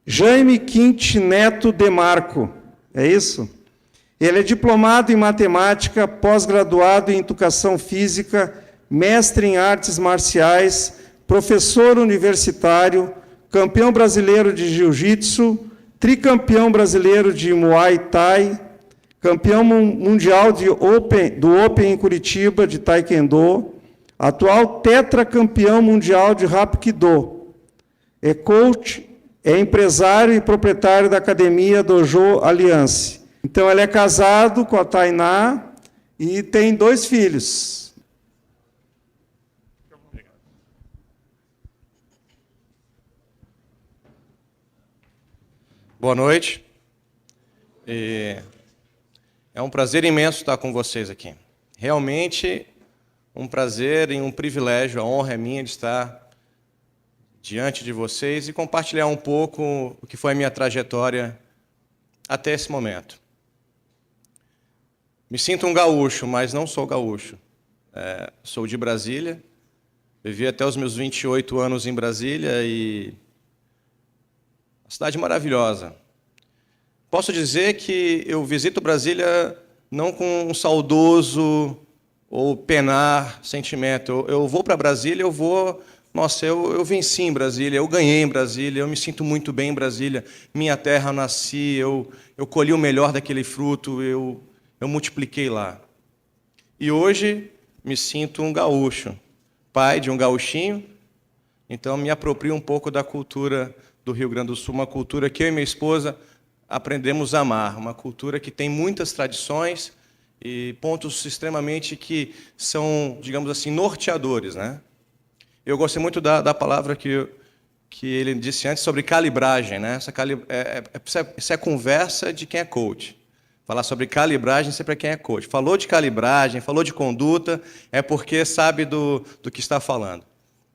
Jaime Quinte Neto Demarco, é isso? Ele é diplomado em matemática, pós-graduado em educação física, mestre em artes marciais, professor universitário, campeão brasileiro de jiu-jitsu, tricampeão brasileiro de Muay Thai, campeão mundial do Open em Curitiba, de Taekwondo, atual tetracampeão mundial de Hapkido. É coach, é empresário e proprietário da academia Dojo Alliance. Então, ele é casado com a Tainá e tem 2 filhos. Boa noite. É um prazer imenso estar com vocês aqui. Realmente um prazer e um privilégio, a honra é minha de estar diante de vocês e compartilhar um pouco o que foi a minha trajetória até esse momento. Me sinto um gaúcho, mas não sou gaúcho. Sou de Brasília, vivi até os meus 28 anos em Brasília e uma cidade maravilhosa. Posso dizer que eu visito Brasília não com um saudoso ou penar sentimento. Eu vou para Brasília, nossa, eu venci em Brasília, eu ganhei em Brasília, eu me sinto muito bem em Brasília. Minha terra, eu nasci, eu colhi o melhor daquele fruto, eu multipliquei lá. E hoje me sinto um gaúcho, pai de um gauchinho, então me aproprio um pouco da cultura do Rio Grande do Sul, uma cultura que eu e minha esposa aprendemos a amar, uma cultura que tem muitas tradições e pontos extremamente que são, digamos assim, norteadores, né? Eu gostei muito da palavra que ele disse antes sobre calibragem, né? Isso é conversa de quem é coach. Falar sobre calibragem sempre é quem é coach. Falou de calibragem, falou de conduta, é porque sabe do que está falando.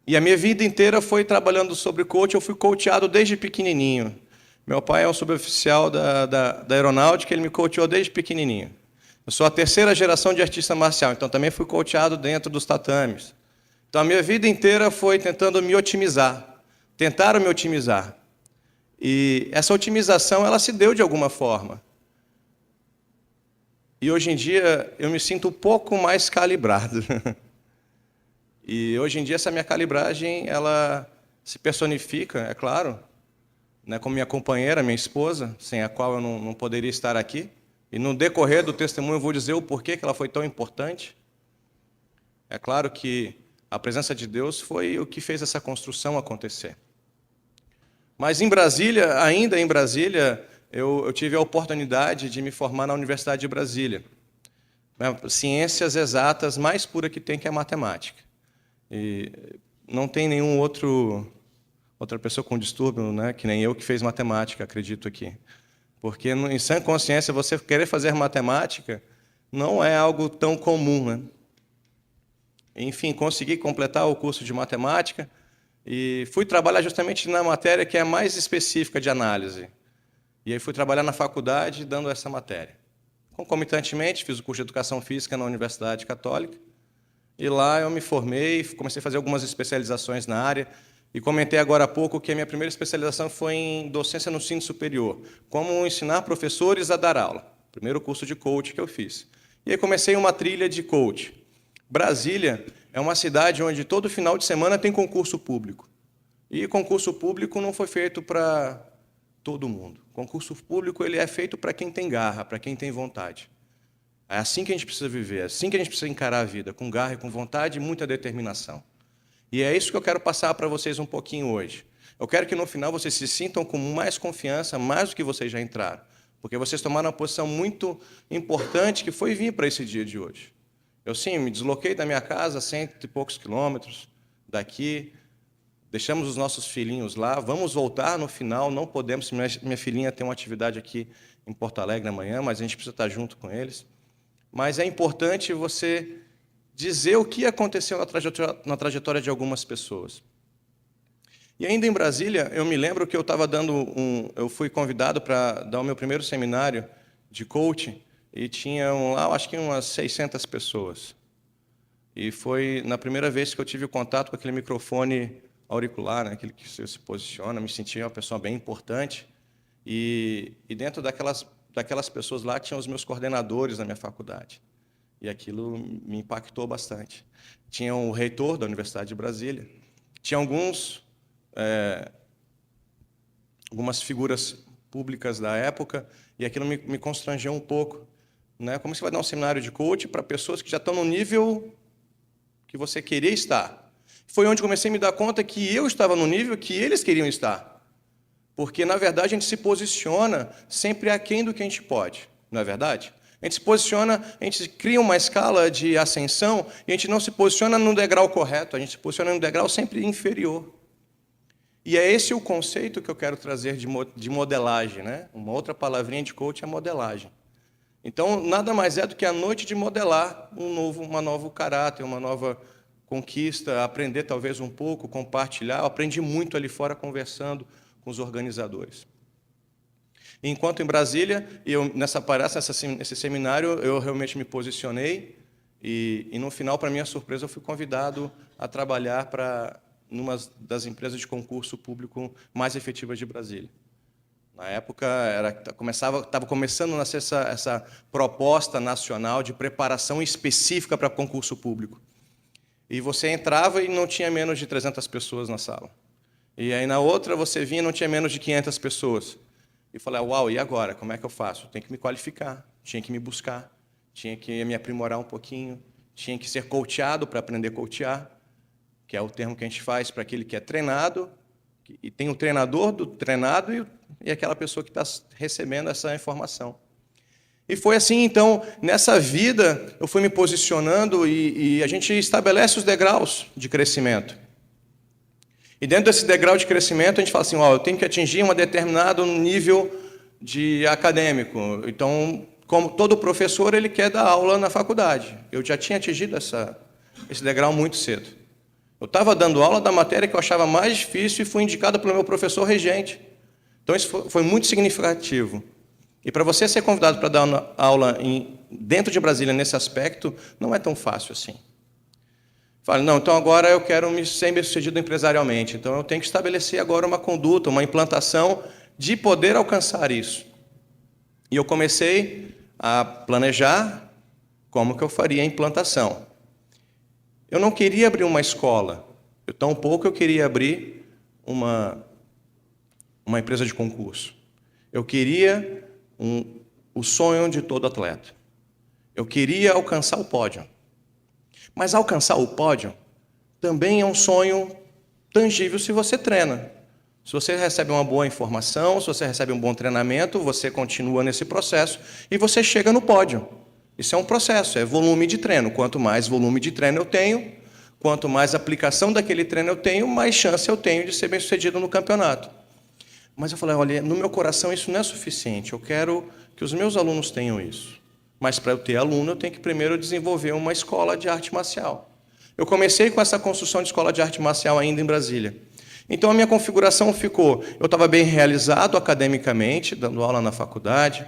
E a minha vida inteira foi trabalhando sobre coach, eu fui coachado desde pequenininho. Meu pai é um suboficial da aeronáutica, ele me coachou desde pequenininho. Eu sou a 3ª geração de artista marcial, então também fui coachado dentro dos tatames. Então a minha vida inteira foi tentando me otimizar. Tentaram me otimizar. E essa otimização, ela se deu de alguma forma. E hoje em dia eu me sinto um pouco mais calibrado. E hoje em dia essa minha calibragem, ela se personifica, é claro, né, como minha companheira, minha esposa, sem a qual eu não poderia estar aqui. E no decorrer do testemunho eu vou dizer o porquê que ela foi tão importante. É claro que a presença de Deus foi o que fez essa construção acontecer. Mas em Brasília, ainda em Brasília, eu tive a oportunidade de me formar na Universidade de Brasília. Ciências exatas mais pura que tem, que é a matemática. E não tem outra pessoa com distúrbio, né, que nem eu, que fez matemática, acredito aqui. Porque, em sã consciência, você querer fazer matemática não é algo tão comum, né? Enfim, consegui completar o curso de matemática e fui trabalhar justamente na matéria que é mais específica de análise. E aí fui trabalhar na faculdade dando essa matéria. Concomitantemente, fiz o curso de Educação Física na Universidade Católica e lá eu me formei, comecei a fazer algumas especializações na área. E comentei agora há pouco que a minha primeira especialização foi em docência no ensino superior, como ensinar professores a dar aula. Primeiro curso de coach que eu fiz. E aí comecei uma trilha de coach. Brasília é uma cidade onde todo final de semana tem concurso público. E concurso público não foi feito para todo mundo. Concurso público ele é feito para quem tem garra, para quem tem vontade. É assim que a gente precisa viver, é assim que a gente precisa encarar a vida, com garra e com vontade e muita determinação. E é isso que eu quero passar para vocês um pouquinho hoje. Eu quero que no final vocês se sintam com mais confiança, mais do que vocês já entraram. Porque vocês tomaram uma posição muito importante que foi vir para esse dia de hoje. Eu, sim, me desloquei da minha casa, 100 e poucos quilômetros daqui, deixamos os nossos filhinhos lá, vamos voltar no final, não podemos, minha filhinha tem uma atividade aqui em Porto Alegre amanhã, mas a gente precisa estar junto com eles. Mas é importante você dizer o que aconteceu na trajetória de algumas pessoas. E ainda em Brasília, eu me lembro que eu fui convidado para dar o meu primeiro seminário de coaching, e tinha lá, acho que umas 600 pessoas. E foi na primeira vez que eu tive contato com aquele microfone auricular, né? Aquele que você se posiciona, me sentia uma pessoa bem importante. E dentro daquelas pessoas lá tinham os meus coordenadores na minha faculdade. E aquilo me impactou bastante. Tinha o reitor da Universidade de Brasília, tinha algumas figuras públicas da época, e aquilo me constrangeu um pouco. Né? Como você vai dar um seminário de coach para pessoas que já estão no nível que você queria estar? Foi onde comecei a me dar conta que eu estava no nível que eles queriam estar. Porque, na verdade, a gente se posiciona sempre aquém do que a gente pode. Não é verdade? A gente se posiciona, a gente cria uma escala de ascensão e a gente não se posiciona no degrau correto, a gente se posiciona no degrau sempre inferior. E é esse o conceito que eu quero trazer de modelagem. Né? Uma outra palavrinha de coach é modelagem. Então, nada mais é do que a noite de modelar uma novo caráter, uma nova conquista, aprender talvez um pouco, compartilhar. Eu aprendi muito ali fora conversando com os organizadores. Enquanto em Brasília, nessa palestra, nesse seminário, eu realmente me posicionei e no final, para minha surpresa, eu fui convidado a trabalhar para numa das empresas de concurso público mais efetivas de Brasília. Na época, estava começando a nascer essa proposta nacional de preparação específica para concurso público. E você entrava e não tinha menos de 300 pessoas na sala. E aí, na outra, você vinha e não tinha menos de 500 pessoas. E falei, uau, e agora? Como é que eu faço? Eu tenho que me qualificar, tinha que me buscar, tinha que me aprimorar um pouquinho, tinha que ser coachado para aprender a coachear, que é o termo que a gente faz para aquele que é treinado, e tem o treinador do treinado e aquela pessoa que está recebendo essa informação. E foi assim, então, nessa vida, eu fui me posicionando e a gente estabelece os degraus de crescimento. E dentro desse degrau de crescimento, a gente fala assim, eu tenho que atingir um determinado nível de acadêmico. Então, como todo professor, ele quer dar aula na faculdade. Eu já tinha atingido esse degrau muito cedo. Eu estava dando aula da matéria que eu achava mais difícil e fui indicado pelo meu professor regente. Então, isso foi muito significativo. E para você ser convidado para dar aula dentro de Brasília nesse aspecto, não é tão fácil assim. Fala, não, então agora eu quero ser bem-sucedido empresarialmente. Então eu tenho que estabelecer agora uma conduta, uma implantação de poder alcançar isso. E eu comecei a planejar como que eu faria a implantação. Eu não queria abrir uma escola, tampouco eu queria abrir uma empresa de concurso. Eu queria o sonho de todo atleta. Eu queria alcançar o pódio. Mas alcançar o pódio também é um sonho tangível se você treina. Se você recebe uma boa informação, se você recebe um bom treinamento, você continua nesse processo e você chega no pódio. Isso é um processo, é volume de treino. Quanto mais volume de treino eu tenho, quanto mais aplicação daquele treino eu tenho, mais chance eu tenho de ser bem-sucedido no campeonato. Mas eu falei, olha, no meu coração isso não é suficiente. Eu quero que os meus alunos tenham isso. Mas para eu ter aluno, eu tenho que primeiro desenvolver uma escola de arte marcial. Eu comecei com essa construção de escola de arte marcial ainda em Brasília. Então, a minha configuração ficou... Eu estava bem realizado academicamente, dando aula na faculdade.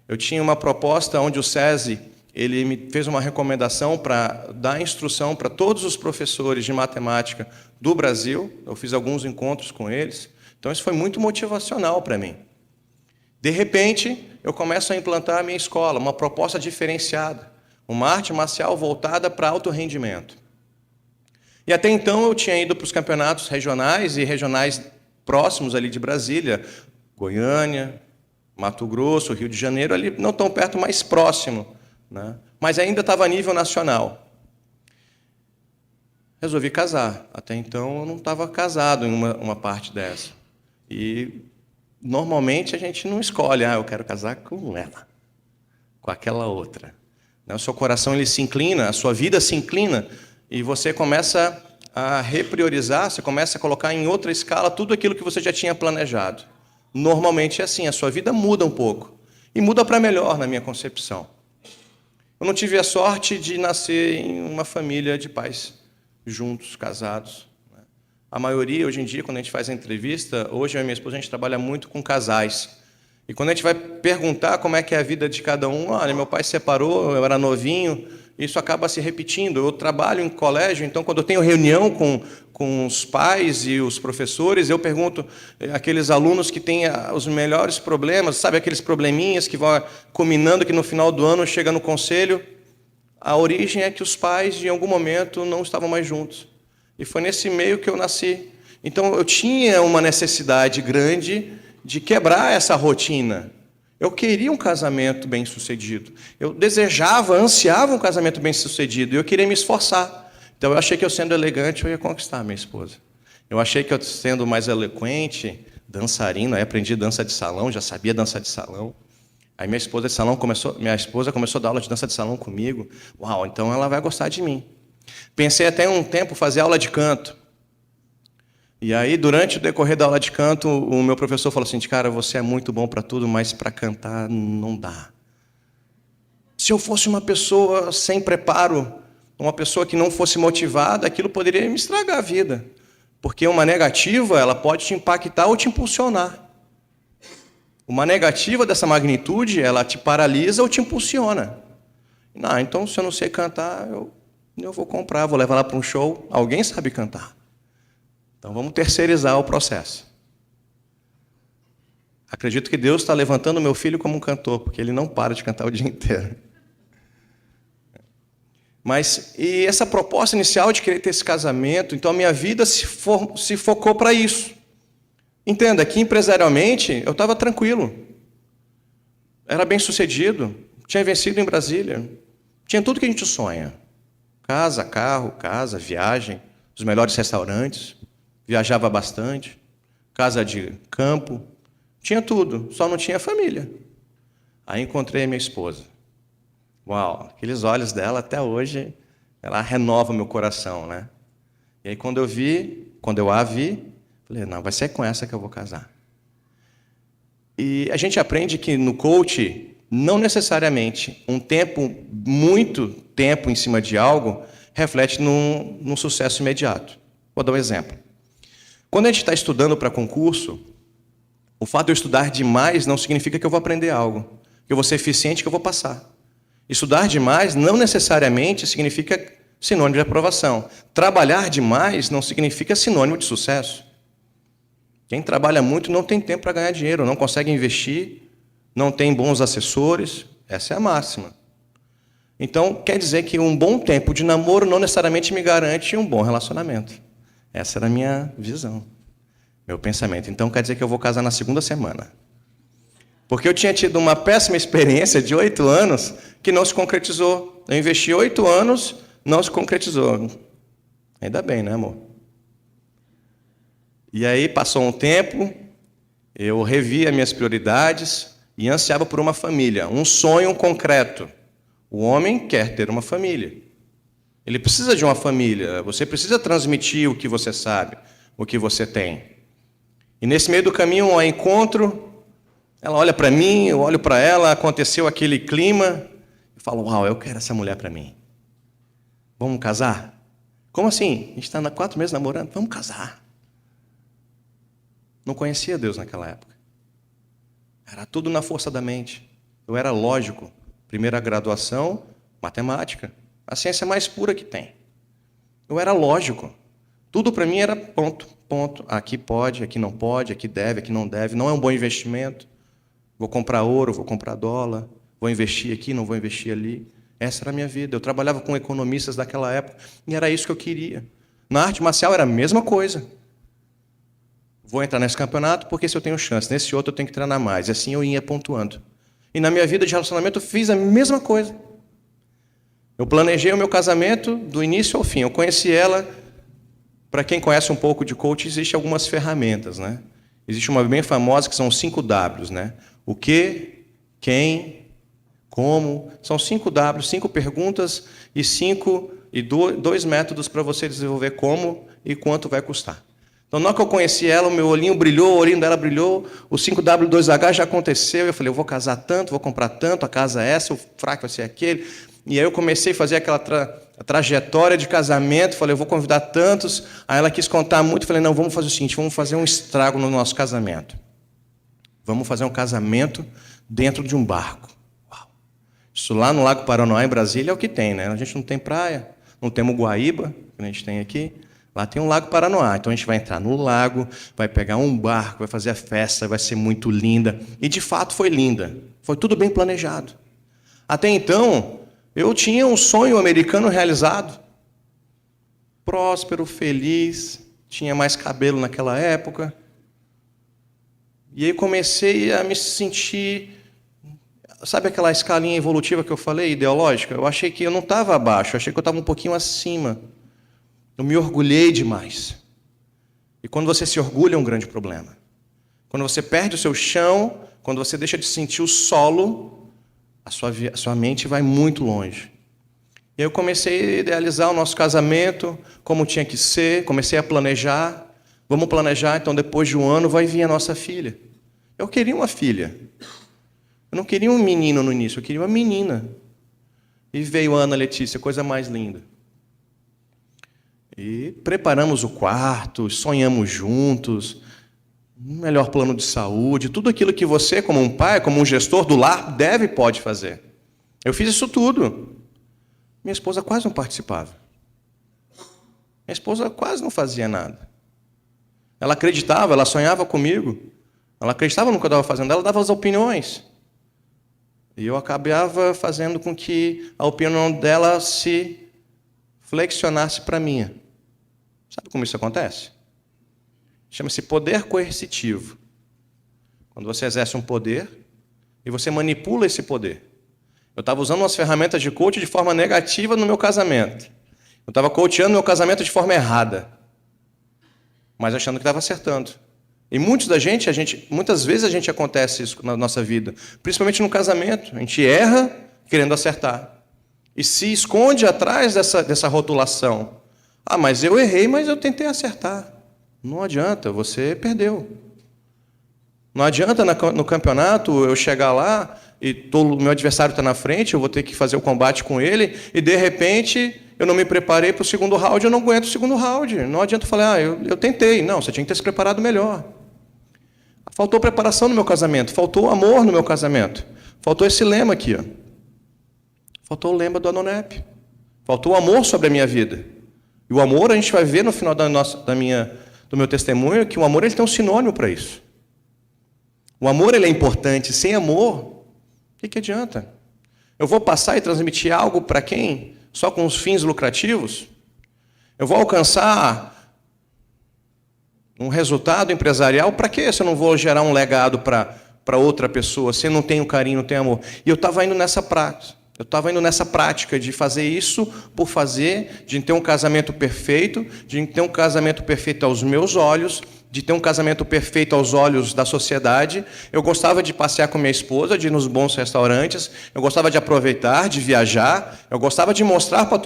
Eu tinha uma proposta onde o SESI ele me fez uma recomendação para dar instrução para todos os professores de matemática do Brasil. Eu fiz alguns encontros com eles. Então, isso foi muito motivacional para mim. De repente, eu começo a implantar a minha escola, uma proposta diferenciada, uma arte marcial voltada para alto rendimento. E até então eu tinha ido para os campeonatos regionais e regionais próximos ali de Brasília, Goiânia, Mato Grosso, Rio de Janeiro, ali não tão perto, mais próximo, né? Mas ainda estava a nível nacional. Resolvi casar. Até então eu não estava casado em uma parte dessa. E normalmente a gente não escolhe, eu quero casar com ela, com aquela outra. O seu coração ele se inclina, a sua vida se inclina, e você começa a repriorizar, você começa a colocar em outra escala tudo aquilo que você já tinha planejado. Normalmente é assim, a sua vida muda um pouco. E muda para melhor, na minha concepção. Eu não tive a sorte de nascer em uma família de pais juntos, casados. A maioria, hoje em dia, quando a gente faz a entrevista, hoje eu e minha esposa, a gente trabalha muito com casais. E quando a gente vai perguntar como é que é a vida de cada um, olha, meu pai se separou, eu era novinho, isso acaba se repetindo. Eu trabalho em colégio, então, quando eu tenho reunião com os pais e os professores, eu pergunto aqueles alunos que têm os melhores problemas, sabe, aqueles probleminhas que vão culminando, que no final do ano chega no conselho. A origem é que os pais, em algum momento, não estavam mais juntos. E foi nesse meio que eu nasci. Então, eu tinha uma necessidade grande de quebrar essa rotina. Eu queria um casamento bem-sucedido. Eu desejava, ansiava um casamento bem-sucedido. E eu queria me esforçar. Então, eu achei que eu, sendo elegante, eu ia conquistar minha esposa. Eu achei que eu, sendo mais eloquente, dançarino, aí aprendi dança de salão, já sabia dança de salão. Aí minha esposa começou a dar aula de dança de salão comigo. Uau, então ela vai gostar de mim. Pensei até um tempo fazer aula de canto. E aí, durante o decorrer da aula de canto, o meu professor falou assim, cara, você é muito bom para tudo, mas para cantar não dá. Se eu fosse uma pessoa sem preparo, uma pessoa que não fosse motivada, aquilo poderia me estragar a vida. Porque uma negativa, ela pode te impactar ou te impulsionar. Uma negativa dessa magnitude, ela te paralisa ou te impulsiona. Não, então, se eu não sei cantar, eu vou comprar, vou levar lá para um show. Alguém sabe cantar. Então, vamos terceirizar o processo. Acredito que Deus está levantando meu filho como um cantor, porque ele não para de cantar o dia inteiro. Mas, e essa proposta inicial de querer ter esse casamento, então a minha vida se focou para isso. Entenda, que empresarialmente eu estava tranquilo. Era bem-sucedido, tinha vencido em Brasília. Tinha tudo que a gente sonha. Casa, carro, viagem, os melhores restaurantes. Viajava bastante, casa de campo. Tinha tudo, só não tinha família. Aí encontrei a minha esposa. Uau, aqueles olhos dela até hoje, ela renova meu coração, né? E aí quando eu a vi, falei, não, vai ser com essa que eu vou casar. E a gente aprende que no coach, não necessariamente muito tempo em cima de algo, reflete num sucesso imediato. Vou dar um exemplo. Quando a gente está estudando para concurso, o fato de eu estudar demais não significa que eu vou aprender algo, que eu vou ser eficiente, que eu vou passar. Estudar demais não necessariamente significa sinônimo de aprovação. Trabalhar demais não significa sinônimo de sucesso. Quem trabalha muito não tem tempo para ganhar dinheiro, não consegue investir, não tem bons assessores. Essa é a máxima. Então, quer dizer que um bom tempo de namoro não necessariamente me garante um bom relacionamento. Essa era a minha visão, meu pensamento. Então, quer dizer que eu vou casar na segunda semana. Porque eu tinha tido uma péssima experiência de 8 anos que não se concretizou. Eu investi 8 anos, não se concretizou. Ainda bem, né, amor? E aí, passou um tempo, eu revi as minhas prioridades e ansiava por uma família, um sonho concreto. O homem quer ter uma família. Ele precisa de uma família. Você precisa transmitir o que você sabe, o que você tem. E nesse meio do caminho, ao encontro, ela olha para mim, eu olho para ela, aconteceu aquele clima. Eu falo, uau, eu quero essa mulher para mim. Vamos casar? Como assim? A gente está há 4 meses namorando? Vamos casar. Não conhecia Deus naquela época. Era tudo na força da mente. Eu era lógico. Primeira graduação, matemática. A ciência mais pura que tem. Eu era lógico. Tudo para mim era ponto. Aqui pode, aqui não pode, aqui deve, aqui não deve. Não é um bom investimento. Vou comprar ouro, vou comprar dólar. Vou investir aqui, não vou investir ali. Essa era a minha vida. Eu trabalhava com economistas daquela época e era isso que eu queria. Na arte marcial era a mesma coisa. Vou entrar nesse campeonato porque se eu tenho chance. Nesse outro eu tenho que treinar mais. E assim eu ia pontuando. E na minha vida de relacionamento eu fiz a mesma coisa. Eu planejei o meu casamento do início ao fim. Eu conheci ela. Para quem conhece um pouco de coach, existem algumas ferramentas, né? Existe uma bem famosa que são os 5 Ws, né? O que, quem, como. São 5 Ws, 5 perguntas e 2 métodos para você desenvolver como e quanto vai custar. Então, na hora que eu conheci ela, o meu olhinho brilhou, o olhinho dela brilhou, o 5W2H já aconteceu, eu falei, eu vou casar tanto, vou comprar tanto, a casa é essa, o fraco vai ser aquele. E aí eu comecei a fazer aquela trajetória de casamento, falei, eu vou convidar tantos. Aí ela quis contar muito, falei, não, vamos fazer o seguinte, vamos fazer um estrago no nosso casamento. Vamos fazer um casamento dentro de um barco. Uau. Isso lá no Lago Paranoá, em Brasília, é o que tem, né? A gente não tem praia, não temos Guaíba, que a gente tem aqui. Lá tem um Lago Paranoá. Então a gente vai entrar no lago, vai pegar um barco, vai fazer a festa, vai ser muito linda. E de fato foi linda. Foi tudo bem planejado. Até então, eu tinha um sonho americano realizado. Próspero, feliz, tinha mais cabelo naquela época. E aí comecei a me sentir... Sabe aquela escalinha evolutiva que eu falei, ideológica? Eu achei que eu não estava abaixo, eu achei que eu estava um pouquinho acima. Eu me orgulhei demais. E quando você se orgulha é um grande problema. Quando você perde o seu chão, quando você deixa de sentir o solo, a sua mente vai muito longe. E eu comecei a idealizar o nosso casamento, como tinha que ser, comecei a planejar. Vamos planejar, então depois de um ano vai vir a nossa filha. Eu queria uma filha. Eu não queria um menino no início, eu queria uma menina. E veio a Ana Letícia, coisa mais linda. E preparamos o quarto, sonhamos juntos, um melhor plano de saúde, tudo aquilo que você, como um pai, como um gestor do lar, deve e pode fazer. Eu fiz isso tudo. Minha esposa quase não participava. Minha esposa quase não fazia nada. Ela acreditava, ela sonhava comigo. Ela acreditava no que eu estava fazendo, ela dava as opiniões. E eu acabava fazendo com que a opinião dela se flexionasse para a minha. Sabe como isso acontece? Chama-se poder coercitivo. Quando você exerce um poder e você manipula esse poder. Eu estava usando umas ferramentas de coach de forma negativa no meu casamento. Eu estava coachando meu casamento de forma errada. Mas achando que estava acertando. E muitas vezes a gente acontece isso na nossa vida. Principalmente no casamento. A gente erra querendo acertar. E se esconde atrás dessa rotulação. Ah, mas eu errei, mas eu tentei acertar. Não adianta, você perdeu. Não adianta no campeonato eu chegar lá e o meu adversário está na frente, eu vou ter que fazer o combate com ele, e de repente eu não me preparei para o segundo round, eu não aguento o segundo round. Não adianta eu falar, eu tentei. Não, você tinha que ter se preparado melhor. Faltou preparação no meu casamento, faltou amor no meu casamento. Faltou esse lema aqui, ó. Faltou o lema do Adonep. Faltou o amor sobre a minha vida. E o amor, a gente vai ver no final do meu testemunho, que o amor ele tem um sinônimo para isso. O amor ele é importante. Sem amor, o que adianta? Eu vou passar e transmitir algo para quem? Só com os fins lucrativos? Eu vou alcançar um resultado empresarial? Para quê se eu não vou gerar um legado para outra pessoa, se eu não tenho carinho, não tenho amor? E eu estava indo nessa prática. Eu estava indo nessa prática de fazer isso por fazer, de ter um casamento perfeito, de ter um casamento perfeito aos meus olhos, de ter um casamento perfeito aos olhos da sociedade. Eu gostava de passear com minha esposa, de ir nos bons restaurantes, eu gostava de aproveitar, de viajar, eu gostava de mostrar para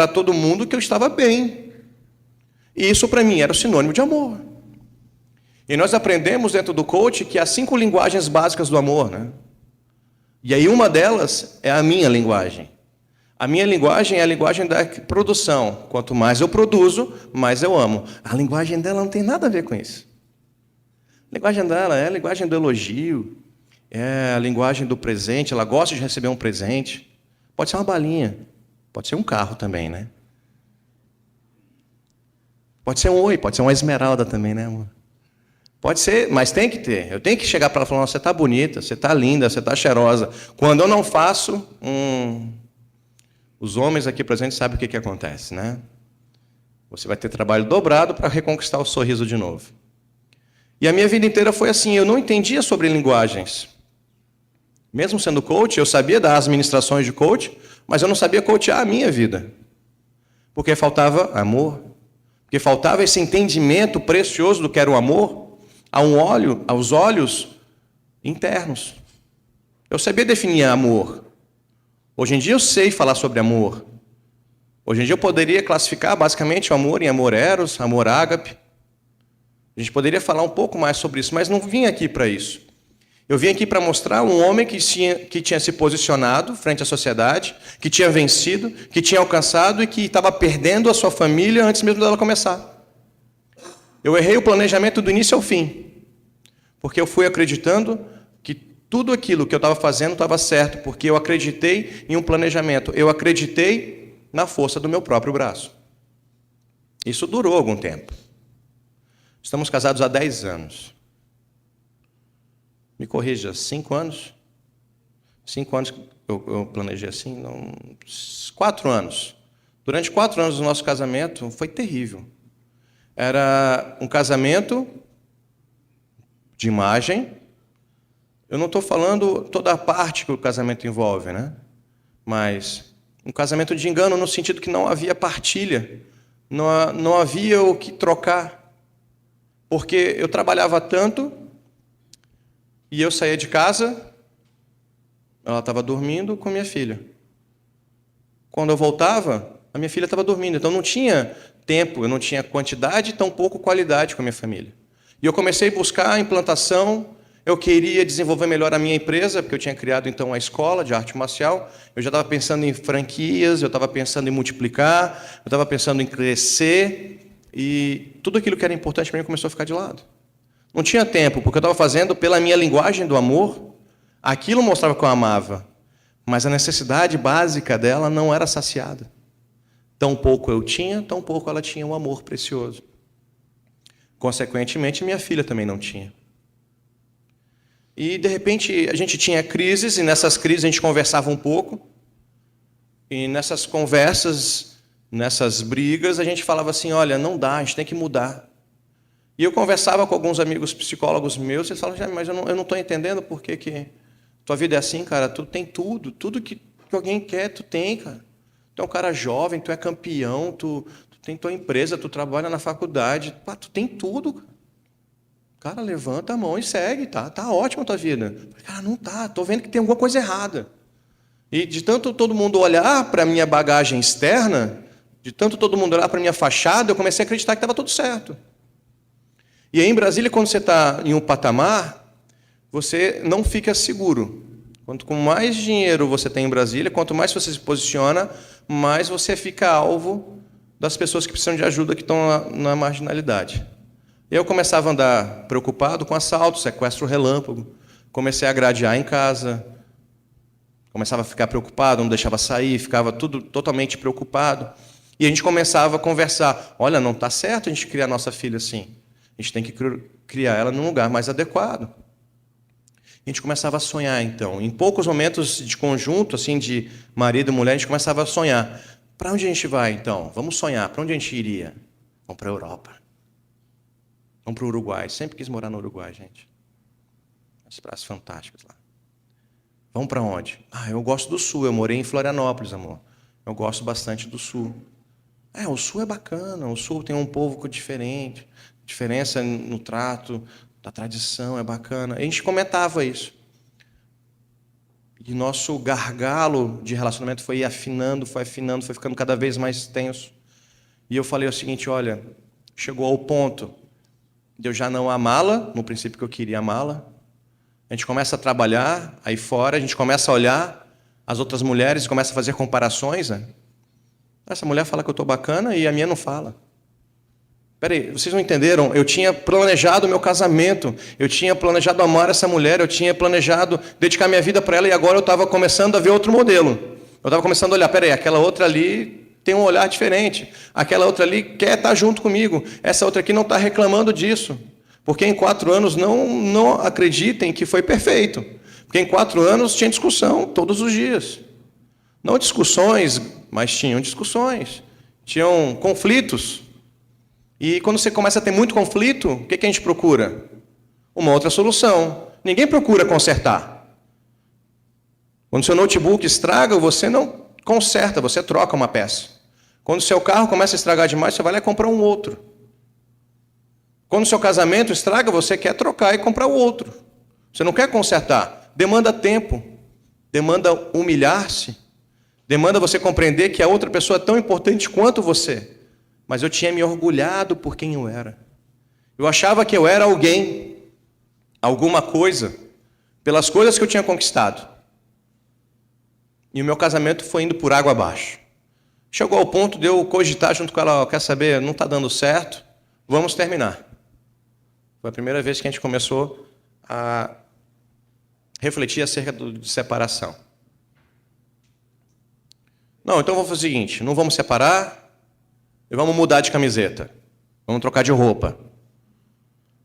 todo mundo que eu estava bem. E isso, para mim, era o sinônimo de amor. E nós aprendemos dentro do coach que há 5 linguagens básicas do amor, né? E aí uma delas é a minha linguagem. A minha linguagem é a linguagem da produção. Quanto mais eu produzo, mais eu amo. A linguagem dela não tem nada a ver com isso. A linguagem dela é a linguagem do elogio, é a linguagem do presente, ela gosta de receber um presente. Pode ser uma balinha, pode ser um carro também, né? Pode ser um oi, pode ser uma esmeralda também, né, amor? Pode ser, mas tem que ter. Eu tenho que chegar para ela e falar, você está bonita, você está linda, você está cheirosa. Quando eu não faço, os homens aqui presentes sabem o que acontece, né? Você vai ter trabalho dobrado para reconquistar o sorriso de novo. E a minha vida inteira foi assim, eu não entendia sobre linguagens. Mesmo sendo coach, eu sabia das administrações de coach, mas eu não sabia coachar a minha vida. Porque faltava amor. Porque faltava esse entendimento precioso do que era o amor aos olhos internos. Eu sabia definir amor. Hoje em dia eu sei falar sobre amor. Hoje em dia eu poderia classificar basicamente o amor em amor eros, amor ágape. A gente poderia falar um pouco mais sobre isso, mas não vim aqui para isso. Eu vim aqui para mostrar um homem que tinha se posicionado frente à sociedade, que tinha vencido, que tinha alcançado e que estava perdendo a sua família antes mesmo dela começar. Eu errei o planejamento do início ao fim, porque eu fui acreditando que tudo aquilo que eu estava fazendo estava certo, porque eu acreditei em um planejamento, eu acreditei na força do meu próprio braço. Isso durou algum tempo. Estamos casados há 10 anos. Me corrija, 5 anos? 5 anos eu planejei assim? Não, 4 anos. Durante 4 anos do nosso casamento foi terrível. Era um casamento de imagem. Eu não estou falando toda a parte que o casamento envolve, né? Mas um casamento de engano no sentido que não havia partilha, não havia o que trocar. Porque eu trabalhava tanto e eu saía de casa, ela estava dormindo com minha filha. Quando eu voltava, a minha filha estava dormindo. Então não tinha tempo, eu não tinha quantidade e tampouco qualidade com a minha família. E eu comecei a buscar a implantação. Eu queria desenvolver melhor a minha empresa, porque eu tinha criado então a escola de arte marcial. Eu já estava pensando em franquias, eu estava pensando em multiplicar, eu estava pensando em crescer. E tudo aquilo que era importante para mim começou a ficar de lado. Não tinha tempo, porque eu estava fazendo pela minha linguagem do amor. Aquilo mostrava que eu amava, mas a necessidade básica dela não era saciada. Tão pouco eu tinha, tão pouco ela tinha um amor precioso. Consequentemente, minha filha também não tinha. E, de repente, a gente tinha crises, e nessas crises a gente conversava um pouco. E nessas conversas, nessas brigas, a gente falava assim, olha, não dá, a gente tem que mudar. E eu conversava com alguns amigos psicólogos meus, e eles falavam, mas eu não estou entendendo por que tua vida é assim, cara, tu tem tudo que alguém quer, tu tem, cara. Tu é um cara jovem, tu é campeão, tu tem tua empresa, tu trabalha na faculdade, pá, tu tem tudo. Cara, levanta a mão e segue, tá ótima a tua vida. Cara, não tá, tô vendo que tem alguma coisa errada. E de tanto todo mundo olhar para a minha bagagem externa, de tanto todo mundo olhar para a minha fachada, eu comecei a acreditar que estava tudo certo. E aí em Brasília, quando você está em um patamar, você não fica seguro. Quanto mais dinheiro você tem em Brasília, quanto mais você se posiciona, mais você fica alvo das pessoas que precisam de ajuda, que estão na marginalidade. Eu começava a andar preocupado com assalto, sequestro relâmpago. Comecei a gradear em casa. Começava a ficar preocupado, não deixava sair, ficava tudo totalmente preocupado. E a gente começava a conversar. Olha, não está certo a gente criar nossa filha assim. A gente tem que criar ela num lugar mais adequado. A gente começava a sonhar, então. Em poucos momentos de conjunto, assim, de marido e mulher, a gente começava a sonhar. Para onde a gente vai, então? Vamos sonhar. Para onde a gente iria? Vamos para a Europa. Vamos para o Uruguai. Sempre quis morar no Uruguai, gente. As praias fantásticas lá. Vamos para onde? Eu gosto do Sul. Eu morei em Florianópolis, amor. Eu gosto bastante do Sul. O Sul é bacana. O Sul tem um povo diferente. Diferença no trato, da tradição, é bacana. A gente comentava isso. E nosso gargalo de relacionamento foi afinando, foi ficando cada vez mais tenso. E eu falei o seguinte, olha, chegou ao ponto de eu já não amá-la, no princípio que eu queria amá-la. A gente começa a trabalhar aí fora, a gente começa a olhar as outras mulheres, começa a fazer comparações. Né? Essa mulher fala que eu estou bacana e a minha não fala. Peraí, vocês não entenderam? Eu tinha planejado o meu casamento, eu tinha planejado amar essa mulher, eu tinha planejado dedicar minha vida para ela e agora eu estava começando a ver outro modelo. Eu estava começando a olhar, peraí, aquela outra ali tem um olhar diferente, aquela outra ali quer estar junto comigo, essa outra aqui não está reclamando disso. Porque em 4 anos não acreditem que foi perfeito. Porque em 4 anos tinha discussão todos os dias. Não discussões, mas tinham discussões. Tinham conflitos. E quando você começa a ter muito conflito, o que a gente procura? Uma outra solução. Ninguém procura consertar. Quando seu notebook estraga, você não conserta, você troca uma peça. Quando seu carro começa a estragar demais, você vai lá e compra um outro. Quando seu casamento estraga, você quer trocar e comprar o outro. Você não quer consertar. Demanda tempo, demanda humilhar-se, demanda você compreender que a outra pessoa é tão importante quanto você. Mas eu tinha me orgulhado por quem eu era. Eu achava que eu era alguém, alguma coisa, pelas coisas que eu tinha conquistado. E o meu casamento foi indo por água abaixo. Chegou ao ponto de eu cogitar junto com ela, quer saber, não está dando certo, vamos terminar. Foi a primeira vez que a gente começou a refletir acerca de separação. Não, então vamos fazer o seguinte, não vamos separar e vamos mudar de camiseta. Vamos trocar de roupa.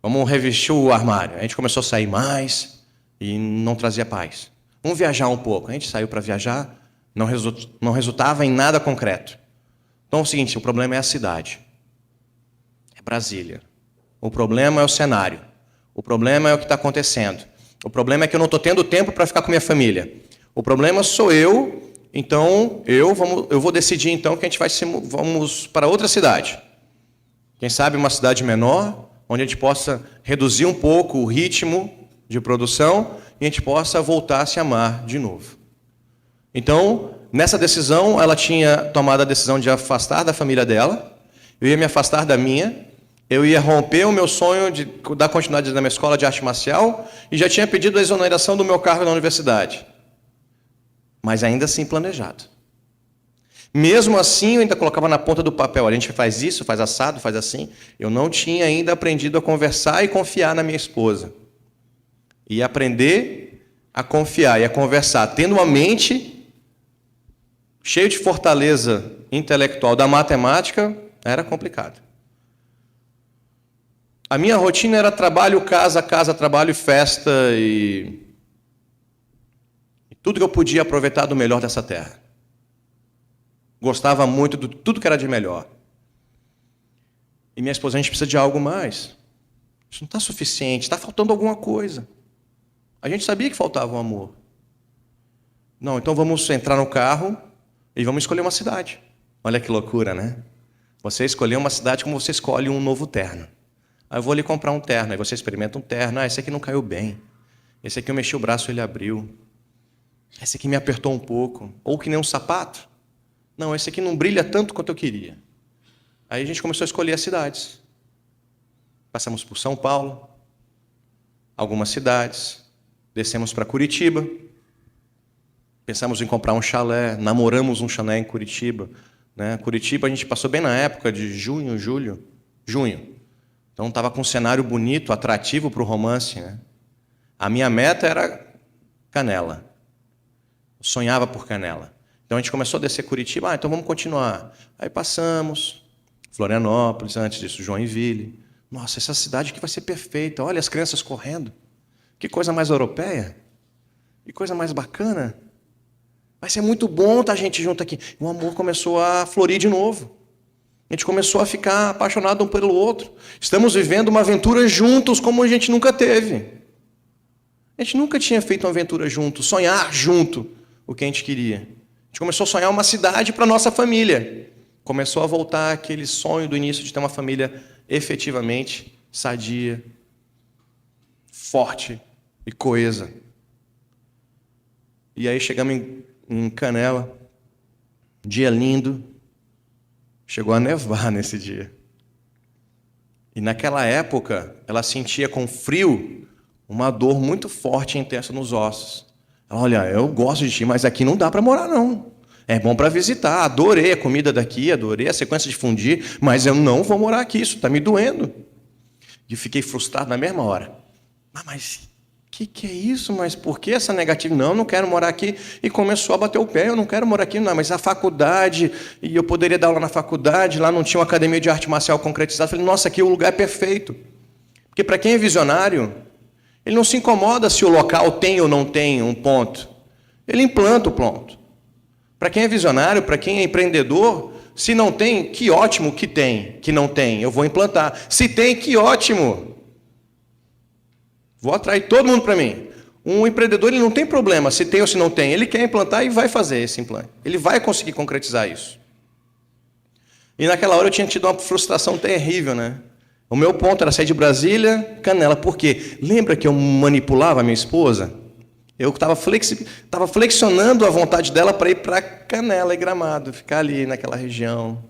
Vamos revestir o armário. A gente começou a sair mais e não trazia paz. Vamos viajar um pouco. A gente saiu para viajar, não resultava em nada concreto. Então é o seguinte, o problema é a cidade. É Brasília. O problema é o cenário. O problema é o que está acontecendo. O problema é que eu não estou tendo tempo para ficar com minha família. O problema sou eu, então eu vou decidir então que a gente vamos para outra cidade. Quem sabe uma cidade menor, onde a gente possa reduzir um pouco o ritmo de produção e a gente possa voltar a se amar de novo. Então, nessa decisão, ela tinha tomado a decisão de afastar da família dela, eu ia me afastar da minha, eu ia romper o meu sonho de dar continuidade na minha escola de arte marcial e já tinha pedido a exoneração do meu cargo na universidade. Mas ainda assim planejado. Mesmo assim, eu ainda colocava na ponta do papel, a gente faz isso, faz assado, faz assim. Eu não tinha ainda aprendido a conversar e confiar na minha esposa. E aprender a confiar e a conversar, tendo uma mente cheia de fortaleza intelectual da matemática, era complicado. A minha rotina era trabalho, casa, trabalho e festa e tudo que eu podia aproveitar do melhor dessa terra. Gostava muito de tudo que era de melhor. E minha esposa, a gente precisa de algo mais. Isso não está suficiente, está faltando alguma coisa. A gente sabia que faltava o amor. Não, então vamos entrar no carro e vamos escolher uma cidade. Olha que loucura, né? Você escolheu uma cidade como você escolhe um novo terno. Aí eu vou ali comprar um terno, aí você experimenta um terno. Ah, esse aqui não caiu bem. Esse aqui eu mexi o braço e ele abriu. Esse aqui me apertou um pouco. Ou que nem um sapato. Não, esse aqui não brilha tanto quanto eu queria. Aí a gente começou a escolher as cidades. Passamos por São Paulo, algumas cidades, descemos para Curitiba, pensamos em comprar um chalé, namoramos um chalé em Curitiba. Né? Curitiba a gente passou bem na época de junho. Então estava com um cenário bonito, atrativo para o romance. Né? A minha meta era Canela. Eu sonhava por Canela. Então a gente começou a descer Curitiba, então vamos continuar. Aí passamos, Florianópolis, antes disso Joinville. Nossa, essa cidade aqui vai ser perfeita, olha as crianças correndo. Que coisa mais europeia, que coisa mais bacana. Vai ser muito bom estar a gente junto aqui. O amor começou a florir de novo. A gente começou a ficar apaixonado um pelo outro. Estamos vivendo uma aventura juntos como a gente nunca teve. A gente nunca tinha feito uma aventura junto, sonhar junto o que a gente queria. A gente começou a sonhar uma cidade para a nossa família. Começou a voltar aquele sonho do início de ter uma família efetivamente sadia, forte e coesa. E aí chegamos em Canela, dia lindo, chegou a nevar nesse dia. E naquela época, ela sentia com frio uma dor muito forte e intensa nos ossos. Olha, eu gosto de ti, mas aqui não dá para morar, não. É bom para visitar, adorei a comida daqui, adorei a sequência de fundir, mas eu não vou morar aqui, isso está me doendo. E fiquei frustrado na mesma hora. Mas que é isso? Mas por que essa negativa? Não quero morar aqui. E começou a bater o pé, eu não quero morar aqui, não, mas a faculdade, e eu poderia dar aula na faculdade, lá não tinha uma academia de arte marcial concretizada. Falei, nossa, aqui o lugar é perfeito. Porque para quem é visionário, ele não se incomoda se o local tem ou não tem um ponto. Ele implanta o ponto. Para quem é visionário, para quem é empreendedor, se não tem, que ótimo que tem. Que não tem, eu vou implantar. Se tem, que ótimo. Vou atrair todo mundo para mim. Um empreendedor ele não tem problema se tem ou se não tem. Ele quer implantar e vai fazer esse implante. Ele vai conseguir concretizar isso. E naquela hora eu tinha tido uma frustração terrível, né? O meu ponto era sair de Brasília, Canela. Por quê? Lembra que eu manipulava a minha esposa? Eu estava flexionando a vontade dela para ir para Canela e Gramado, ficar ali naquela região,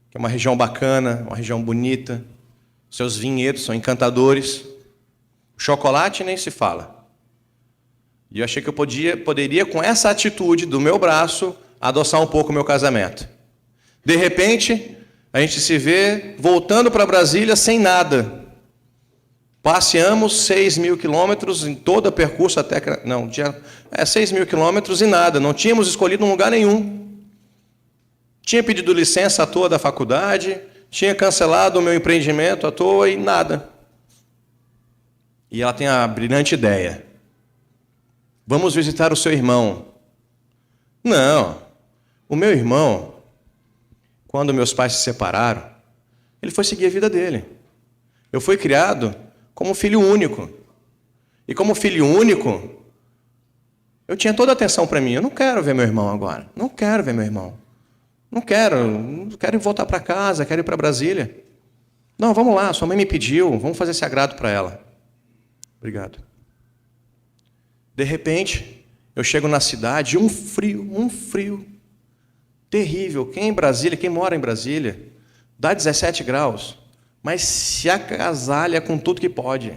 que é uma região bacana, uma região bonita. Seus vinhedos são encantadores. Chocolate nem se fala. E eu achei que eu poderia, com essa atitude do meu braço, adoçar um pouco o meu casamento. De repente, a gente se vê voltando para Brasília sem nada. Passeamos 6.000 quilômetros em todo o percurso até... Não, tinha 6.000 quilômetros e nada. Não tínhamos escolhido um lugar nenhum. Tinha pedido licença à toa da faculdade, tinha cancelado o meu empreendimento à toa e nada. E ela tem a brilhante ideia. Vamos visitar o seu irmão. Não. O meu irmão, quando meus pais se separaram, ele foi seguir a vida dele. Eu fui criado como filho único. E como filho único, eu tinha toda a atenção para mim. Eu não quero ver meu irmão agora. Não quero ver meu irmão. Não quero voltar para casa, quero ir para Brasília. Não, vamos lá, sua mãe me pediu, vamos fazer esse agrado para ela. Obrigado. De repente, eu chego na cidade, um frio terrível. Quem mora em Brasília, dá 17 graus, mas se agasalha com tudo que pode.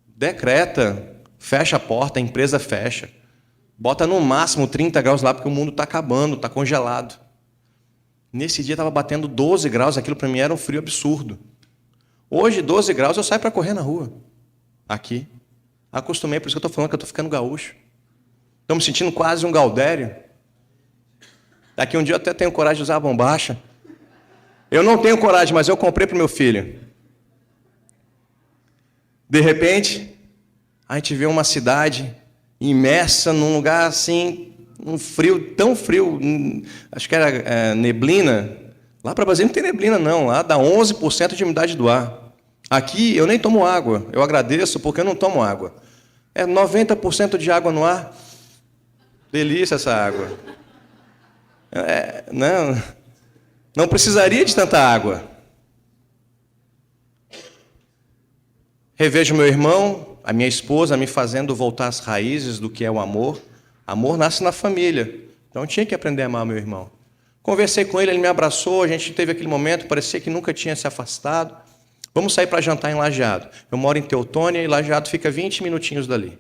Decreta, fecha a porta, a empresa fecha. Bota no máximo 30 graus lá, porque o mundo está acabando, está congelado. Nesse dia estava batendo 12 graus, aquilo para mim era um frio absurdo. Hoje, 12 graus, eu saio para correr na rua. Aqui. Acostumei, por isso que eu estou falando que eu estou ficando gaúcho. Estou me sentindo quase um gaudério. Daqui um dia eu até tenho coragem de usar a bombacha. Eu não tenho coragem, mas eu comprei para o meu filho. De repente, a gente vê uma cidade imersa num lugar assim, um frio, tão frio, acho que era neblina. Lá para Brasília não tem neblina não, lá dá 11% de umidade do ar. Aqui eu nem tomo água, eu agradeço porque eu não tomo água. É 90% de água no ar. Delícia essa água. Não precisaria de tanta água. Revejo meu irmão, a minha esposa me fazendo voltar às raízes do que é o amor. Amor nasce na família. Então eu tinha que aprender a amar meu irmão. Conversei com ele, ele me abraçou, a gente teve aquele momento, parecia que nunca tinha se afastado. Vamos sair para jantar em Lajeado. Eu moro em Teutônia e Lajeado fica 20 minutinhos dali.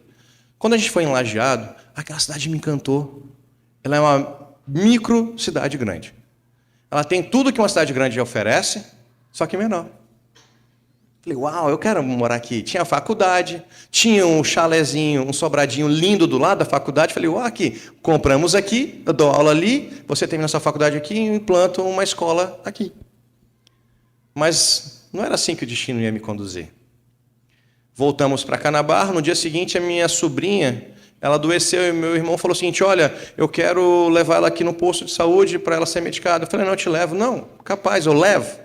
Quando a gente foi em Lajeado, aquela cidade me encantou. Ela é uma micro cidade grande. Ela tem tudo que uma cidade grande oferece, só que menor. Falei, uau, eu quero morar aqui. Tinha faculdade, tinha um chalezinho, um sobradinho lindo do lado da faculdade. Falei, uau, aqui, compramos aqui, eu dou aula ali, você termina sua faculdade aqui e implanta uma escola aqui. Mas não era assim que o destino ia me conduzir. Voltamos para Canabarro, no dia seguinte a minha sobrinha, ela adoeceu e meu irmão falou o seguinte, olha, eu quero levar ela aqui no posto de saúde para ela ser medicada. Eu falei, não, eu te levo. Não, capaz, eu levo.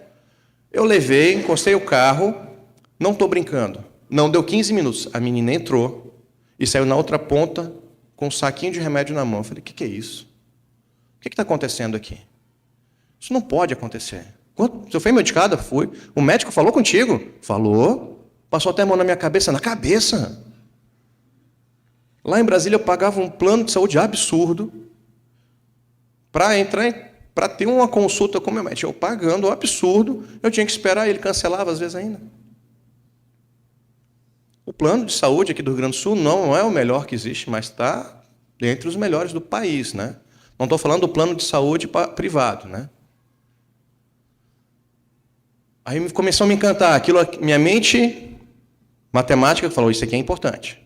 Eu levei, encostei o carro, não estou brincando. Não deu 15 minutos. A menina entrou e saiu na outra ponta com um saquinho de remédio na mão. Eu falei, o que é isso? O que está acontecendo aqui? Isso não pode acontecer. Você foi medicada? Fui. O médico falou contigo? Falou. Passou até a mão na minha cabeça. Na cabeça? Lá em Brasília eu pagava um plano de saúde absurdo para ter uma consulta com o meu médico. Eu pagando um absurdo, eu tinha que esperar, ele cancelava às vezes ainda. O plano de saúde aqui do Rio Grande do Sul não é o melhor que existe, mas está entre os melhores do país, né? Não estou falando do plano de saúde privado, né? Aí começou a me encantar. Aquilo, minha mente matemática falou, isso aqui é importante.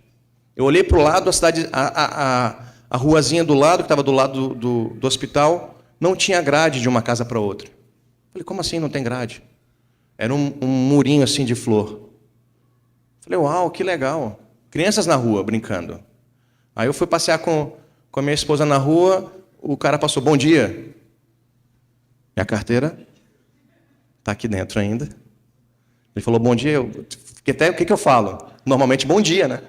Eu olhei para o lado, a cidade, a ruazinha do lado, que estava do lado do hospital, não tinha grade de uma casa para outra. Falei, como assim não tem grade? Era um murinho assim de flor. Falei, uau, que legal. Crianças na rua, brincando. Aí eu fui passear com a minha esposa na rua, o cara passou, bom dia. Minha carteira está aqui dentro ainda. Ele falou, bom dia. O que eu falo? Normalmente, bom dia, né?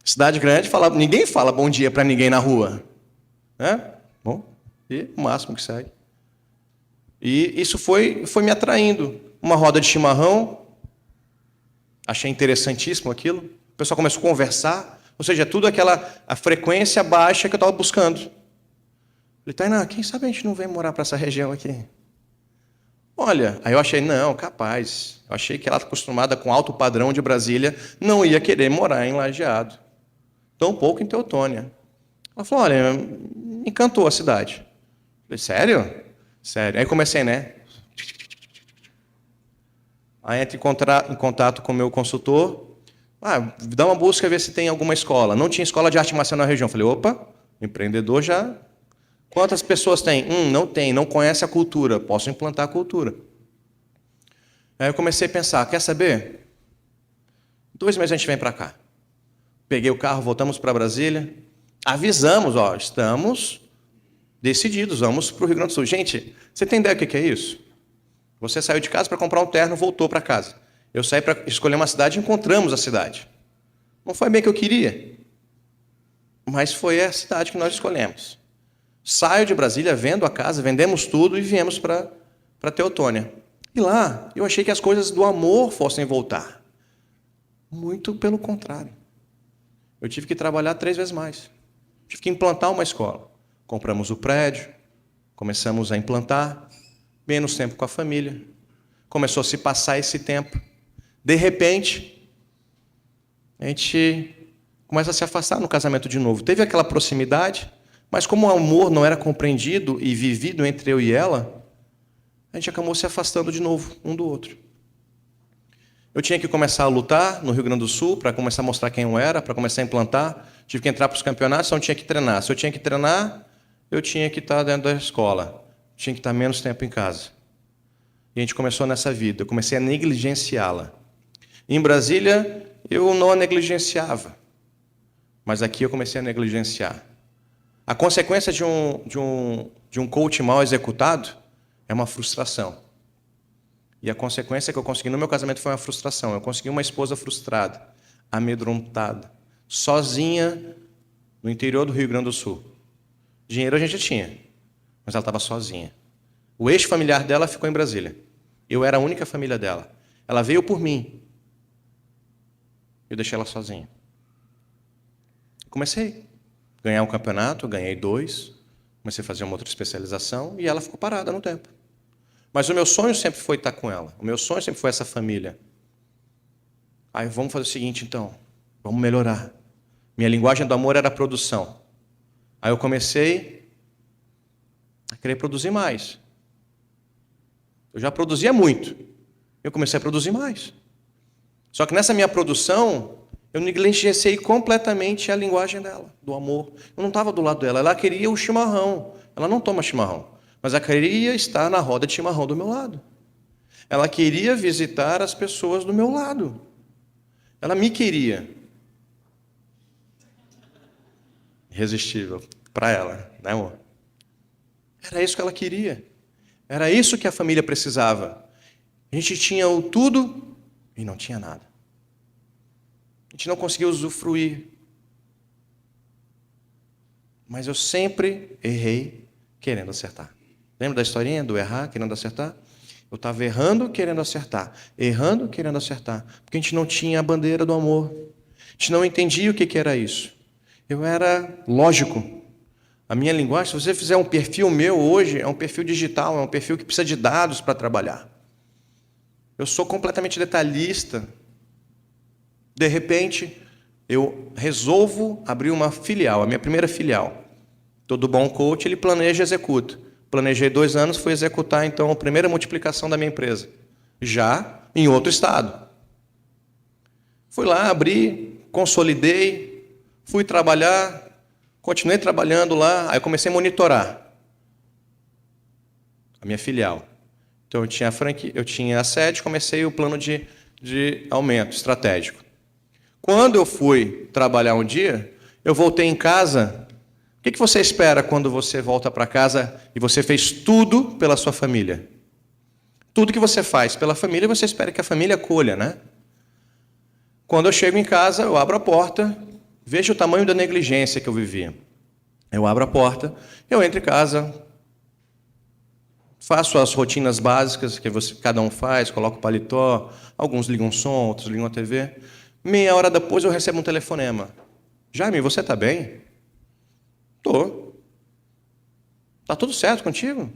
Cidade grande, ninguém fala bom dia para ninguém na rua. Né? Bom, e o máximo que segue. E isso foi me atraindo. Uma roda de chimarrão, achei interessantíssimo aquilo. O pessoal começou a conversar, ou seja, tudo a frequência baixa que eu estava buscando. Falei, Tainá, quem sabe a gente não vem morar para essa região aqui? Olha, aí eu achei, não, capaz. Eu achei que ela, acostumada com alto padrão de Brasília, não ia querer morar em Lajeado. Tão pouco em Teutônia. Ela falou, olha, me encantou a cidade. Eu falei, sério? Sério. Aí comecei, né? Aí entro em contato com o meu consultor, Dá uma busca, ver se tem alguma escola. Não tinha escola de arte marcial na região. Falei, opa, empreendedor já... Quantas pessoas tem? Não tem, não conhece a cultura. Posso implantar a cultura. Aí eu comecei a pensar, quer saber? 2 meses a gente vem para cá. Peguei o carro, voltamos para Brasília. Avisamos, estamos decididos, vamos para o Rio Grande do Sul. Gente, você tem ideia do que é isso? Você saiu de casa para comprar um terno, voltou para casa. Eu saí para escolher uma cidade e encontramos a cidade. Não foi bem o que eu queria, mas foi a cidade que nós escolhemos. Saio de Brasília, vendo a casa, vendemos tudo e viemos para Teutônia. E lá, eu achei que as coisas do amor fossem voltar. Muito pelo contrário. Eu tive que trabalhar 3 vezes mais. Tive que implantar uma escola. Compramos o prédio, começamos a implantar, menos tempo com a família. Começou a se passar esse tempo. De repente, a gente começa a se afastar no casamento de novo. Teve aquela proximidade, mas como o amor não era compreendido e vivido entre eu e ela, a gente acabou se afastando de novo, um do outro. Eu tinha que começar a lutar no Rio Grande do Sul para começar a mostrar quem eu era, para começar a implantar. Tive que entrar para os campeonatos, então eu tinha que treinar. Se eu tinha que treinar, eu tinha que estar dentro da escola. Tinha que estar menos tempo em casa. E a gente começou nessa vida. Eu comecei a negligenciá-la. Em Brasília, eu não a negligenciava. Mas aqui eu comecei a negligenciar. A consequência de um coach mal executado é uma frustração. E a consequência que eu consegui no meu casamento foi uma frustração. Eu consegui uma esposa frustrada, amedrontada, sozinha no interior do Rio Grande do Sul. Dinheiro a gente tinha, mas ela estava sozinha. O ex-familiar dela ficou em Brasília. Eu era a única família dela. Ela veio por mim. Eu deixei ela sozinha. Comecei a ganhar um campeonato, ganhei 2. Comecei a fazer uma outra especialização e ela ficou parada no tempo. Mas o meu sonho sempre foi estar com ela. O meu sonho sempre foi essa família. Aí vamos fazer o seguinte, então. Vamos melhorar. Minha linguagem do amor era a produção. Aí eu comecei a querer produzir mais. Eu já produzia muito. Eu comecei a produzir mais. Só que nessa minha produção, eu negligenciei completamente a linguagem dela, do amor. Eu não estava do lado dela. Ela queria o chimarrão. Ela não toma chimarrão. Mas ela queria estar na roda de chimarrão do meu lado. Ela queria visitar as pessoas do meu lado. Ela me queria. Irresistível para ela, né, amor? Era isso que ela queria. Era isso que a família precisava. A gente tinha o tudo e não tinha nada. A gente não conseguia usufruir. Mas eu sempre errei querendo acertar. Lembra da historinha do errar, querendo acertar? Eu estava errando, querendo acertar. Errando, querendo acertar. Porque a gente não tinha a bandeira do amor. A gente não entendia o que era isso. Eu era lógico. A minha linguagem, se você fizer um perfil meu hoje, é um perfil digital, é um perfil que precisa de dados para trabalhar. Eu sou completamente detalhista. De repente, eu resolvo abrir uma filial, a minha primeira filial. Todo bom coach, ele planeja e executa. Planejei 2 anos, fui executar, então, a primeira multiplicação da minha empresa. Já em outro estado. Fui lá, abri, consolidei, fui trabalhar, continuei trabalhando lá, aí comecei a monitorar a minha filial. Então, eu tinha a sede, comecei o plano de aumento estratégico. Quando eu fui trabalhar um dia, eu voltei em casa. O que você espera quando você volta para casa e você fez tudo pela sua família? Tudo que você faz pela família, você espera que a família acolha, né? Quando eu chego em casa, eu abro a porta, vejo o tamanho da negligência que eu vivia. Eu abro a porta, eu entro em casa, faço as rotinas básicas que cada um faz, coloco o paletó, alguns ligam som, outros ligam a TV. Meia hora depois eu recebo um telefonema. Jaime, você está bem? Tô. Tá tudo certo contigo?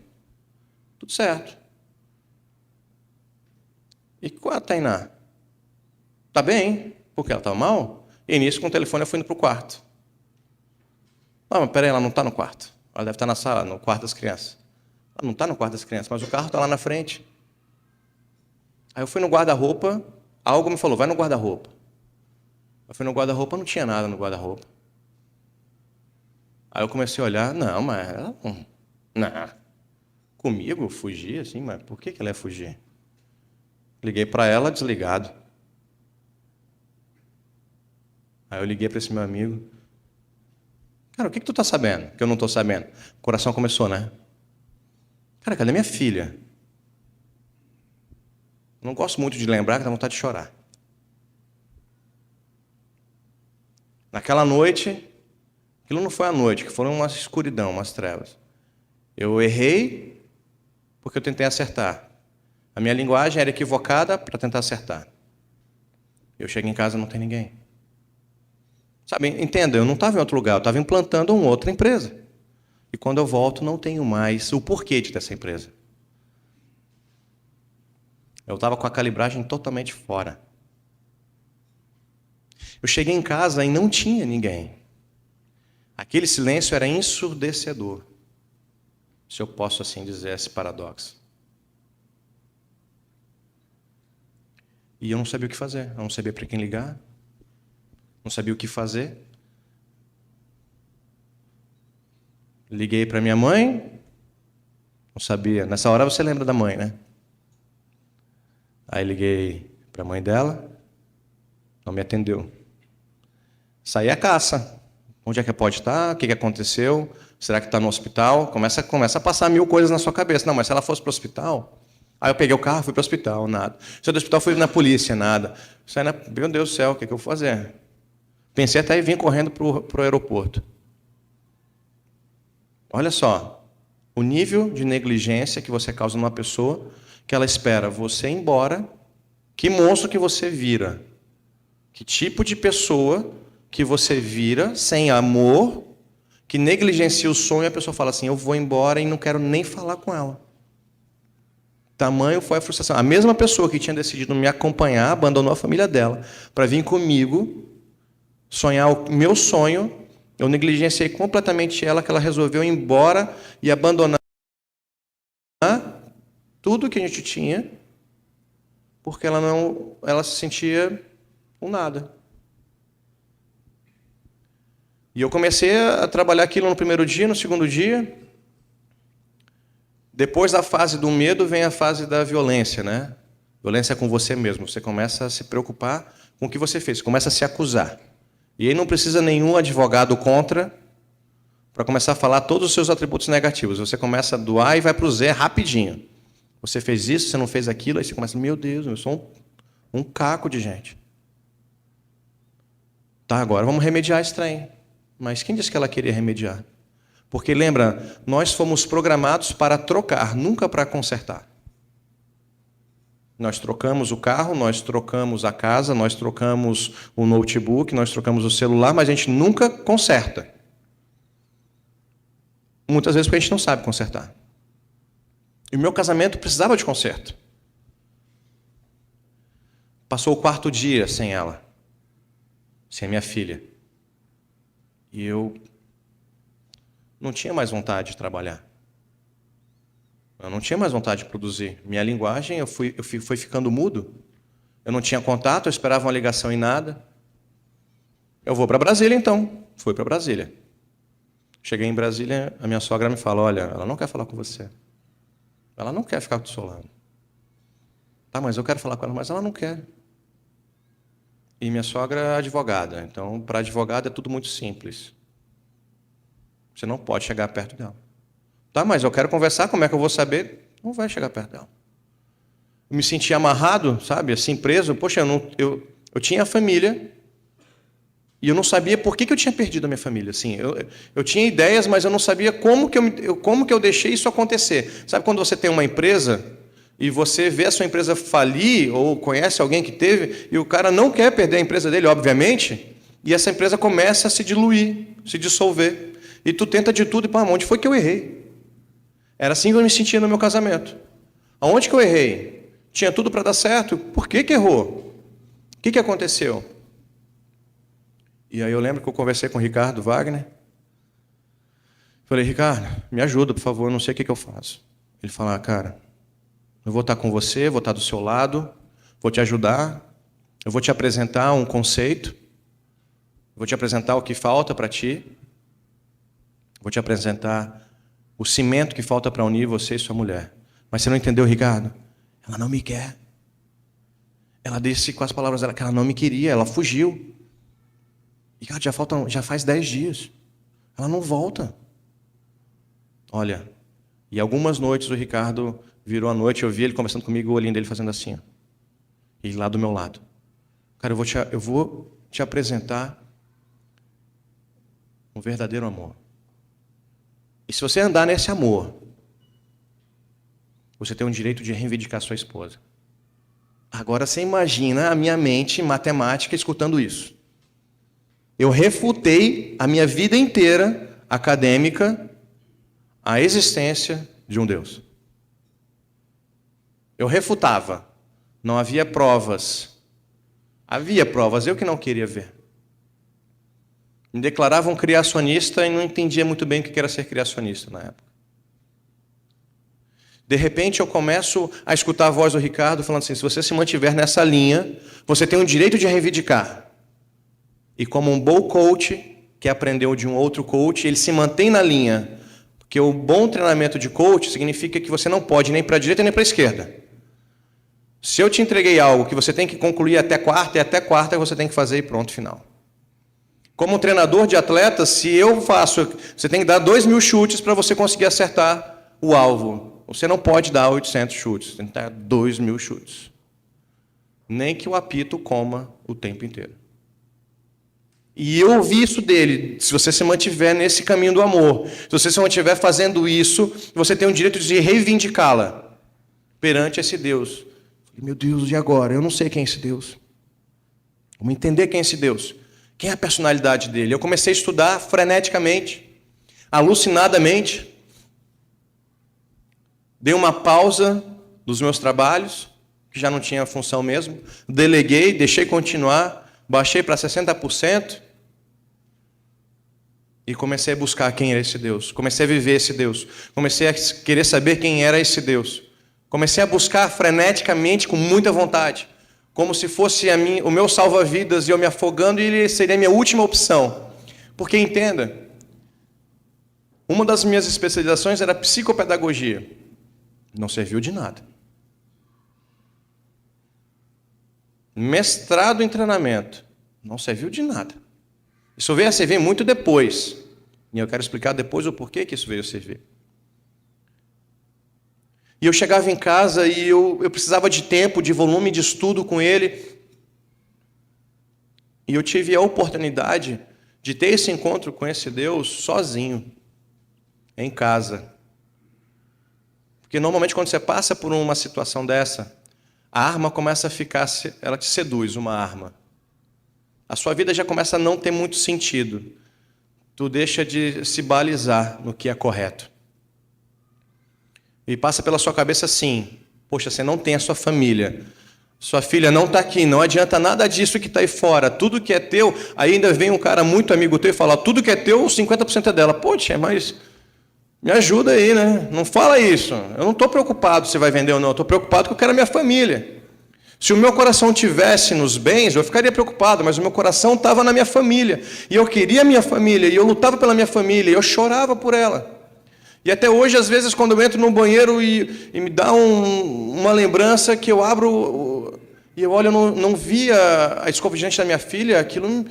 Tudo certo. E com a Tainá? Tá bem? Porque ela estava mal? E nisso, com o telefone, eu fui indo para o quarto. Ah, mas peraí, ela não está no quarto. Ela deve estar na sala, no quarto das crianças. Ela não está no quarto das crianças, mas o carro está lá na frente. Aí eu fui no guarda-roupa, algo me falou, vai no guarda-roupa. Eu fui no guarda-roupa, não tinha nada no guarda-roupa. Aí eu comecei a olhar, não, mas ela não. Comigo, fugir assim, mas por que ela ia fugir? Liguei para ela, desligado. Aí eu liguei para esse meu amigo. Cara, o que tu tá sabendo? Que eu não tô sabendo. O coração começou, né? Cara, cadê minha filha? Não gosto muito de lembrar, que dá vontade de chorar. Naquela noite, aquilo não foi a noite, que foram uma escuridão, umas trevas. Eu errei porque eu tentei acertar. A minha linguagem era equivocada para tentar acertar. Eu chego em casa e não tem ninguém. Sabe, entenda, eu não estava em outro lugar, eu estava implantando uma outra empresa. E quando eu volto, não tenho mais o porquê de ter essa empresa. Eu estava com a calibragem totalmente fora. Eu cheguei em casa e não tinha ninguém. Aquele silêncio era ensurdecedor, se eu posso assim dizer esse paradoxo. E eu não sabia o que fazer, eu não sabia para quem ligar, não sabia o que fazer. Liguei para minha mãe, não sabia. Nessa hora você lembra da mãe, né? Aí liguei para a mãe dela, não me atendeu. Saí à caça. Onde é que pode estar? O que aconteceu? Será que está no hospital? Começa a passar 1000 coisas na sua cabeça. Não, mas se ela fosse para o hospital... Aí eu peguei o carro, fui para o hospital, nada. Se eu do hospital, fui na polícia, nada. Meu Deus do céu, o que eu vou fazer? Pensei até em vir correndo para o aeroporto. Olha só, o nível de negligência que você causa numa pessoa, que ela espera você ir embora, que monstro que você vira, que tipo de pessoa que você vira sem amor, que negligencia o sonho e a pessoa fala assim, eu vou embora e não quero nem falar com ela. Tamanho foi a frustração. A mesma pessoa que tinha decidido me acompanhar, abandonou a família dela para vir comigo, sonhar o meu sonho, eu negligenciei completamente ela, que ela resolveu ir embora e abandonar tudo que a gente tinha, porque ela se sentia com nada. E eu comecei a trabalhar aquilo no primeiro dia, no segundo dia. Depois da fase do medo vem a fase da violência, né? Violência com você mesmo. Você começa a se preocupar com o que você fez, você começa a se acusar. E aí não precisa nenhum advogado contra para começar a falar todos os seus atributos negativos. Você começa do A e vai para o Z rapidinho. Você fez isso, você não fez aquilo, aí você começa, meu Deus, eu sou um caco de gente. Tá, agora vamos remediar esse trem. Mas quem disse que ela queria remediar? Porque, lembra, nós fomos programados para trocar, nunca para consertar. Nós trocamos o carro, nós trocamos a casa, nós trocamos o notebook, nós trocamos o celular, mas a gente nunca conserta. Muitas vezes porque a gente não sabe consertar. E o meu casamento precisava de conserto. Passou o 4º dia sem ela, sem a minha filha. E eu não tinha mais vontade de trabalhar. Eu não tinha mais vontade de produzir. Minha linguagem, eu fui ficando mudo. Eu não tinha contato, eu esperava uma ligação e nada. Eu vou para Brasília, então. Fui para Brasília. Cheguei em Brasília, a minha sogra me fala, olha, ela não quer falar com você. Ela não quer ficar do seu lado. Tá, mas eu quero falar com ela, mas ela não quer. E minha sogra é advogada. Então, para advogada é tudo muito simples. Você não pode chegar perto dela. Tá, mas eu quero conversar, como é que eu vou saber? Não vai chegar perto dela. Eu me senti amarrado, sabe, assim, preso. Poxa, eu tinha a família e eu não sabia por que eu tinha perdido a minha família. Assim, eu tinha ideias, mas eu não sabia como que eu deixei isso acontecer. Sabe quando você tem uma empresa e você vê a sua empresa falir ou conhece alguém que teve e o cara não quer perder a empresa dele, obviamente, e essa empresa começa a se diluir, se dissolver. E tu tenta de tudo e, pá, onde foi que eu errei? Era assim que eu me sentia no meu casamento. Aonde que eu errei? Tinha tudo para dar certo. Por que errou? O que aconteceu? E aí eu lembro que eu conversei com o Ricardo Wagner. Falei, Ricardo, me ajuda, por favor, eu não sei o que eu faço. Ele falou, cara, eu vou estar com você, vou estar do seu lado, vou te ajudar, eu vou te apresentar um conceito, Vou te apresentar o que falta para ti. Vou te apresentar o cimento que falta para unir você e sua mulher. Mas você não entendeu, Ricardo? Ela não me quer. Ela disse com as palavras dela que ela não me queria, ela fugiu. Ricardo, já faz 10 dias. Ela não volta. Olha, e algumas noites o Ricardo virou a noite, eu vi ele conversando comigo, o olhinho dele fazendo assim, ó. E lá do meu lado. Cara, eu vou te apresentar um verdadeiro amor. E se você andar nesse amor, você tem o direito de reivindicar sua esposa. Agora você imagina a minha mente matemática escutando isso. Eu refutei a minha vida inteira acadêmica a existência de um Deus. Eu refutava. Não havia provas. Havia provas, eu que não queria ver. Me declarava um criacionista e não entendia muito bem o que era ser criacionista na época. De repente eu começo a escutar a voz do Ricardo falando assim, se você se mantiver nessa linha, você tem o direito de reivindicar. E como um bom coach, que aprendeu de um outro coach, ele se mantém na linha. Porque o bom treinamento de coach significa que você não pode nem para a direita nem para a esquerda. Se eu te entreguei algo que você tem que concluir até quarta, é até quarta que você tem que fazer e pronto, final. Como treinador de atletas, se eu faço, você tem que dar 2.000 chutes para você conseguir acertar o alvo. Você não pode dar 800 chutes, você tem que dar 2.000 chutes. Nem que o apito coma o tempo inteiro. E eu ouvi isso dele, se você se mantiver nesse caminho do amor, se você se mantiver fazendo isso, você tem o direito de reivindicá-la perante esse Deus. Meu Deus, e agora? Eu não sei quem é esse Deus. Vamos entender quem é esse Deus. Quem é a personalidade dele? Eu comecei a estudar freneticamente, alucinadamente. Dei uma pausa dos meus trabalhos, que já não tinha função mesmo. Deleguei, deixei continuar. Baixei para 60% e comecei a buscar quem era esse Deus. Comecei a viver esse Deus. Comecei a querer saber quem era esse Deus. Comecei a buscar freneticamente, com muita vontade, como se fosse o meu salva-vidas e eu me afogando e ele seria a minha última opção. Porque, entenda, uma das minhas especializações era psicopedagogia. Não serviu de nada. Mestrado em treinamento. Não serviu de nada. Isso veio a servir muito depois. E eu quero explicar depois o porquê que isso veio a servir. E eu chegava em casa e eu precisava de tempo, de volume de estudo com ele. E eu tive a oportunidade de ter esse encontro com esse Deus sozinho, em casa. Porque normalmente quando você passa por uma situação dessa, a arma começa a ficar, ela te seduz, uma arma. A sua vida já começa a não ter muito sentido. Tu deixa de se balizar no que é correto. E passa pela sua cabeça assim, poxa, você não tem a sua família. Sua filha não está aqui, não adianta nada disso que está aí fora. Tudo que é teu, aí ainda vem um cara muito amigo teu e fala, tudo que é teu, 50% é dela. Poxa, mas me ajuda aí, né? Não fala isso. Eu não estou preocupado se vai vender ou não, eu estou preocupado que eu quero a minha família. Se o meu coração tivesse nos bens, eu ficaria preocupado, mas o meu coração estava na minha família. E eu queria a minha família, e eu lutava pela minha família, e eu chorava por ela. E até hoje, às vezes, quando eu entro no banheiro e me dá uma lembrança que eu abro, e eu olho, eu não via a escova de dente da minha filha, aquilo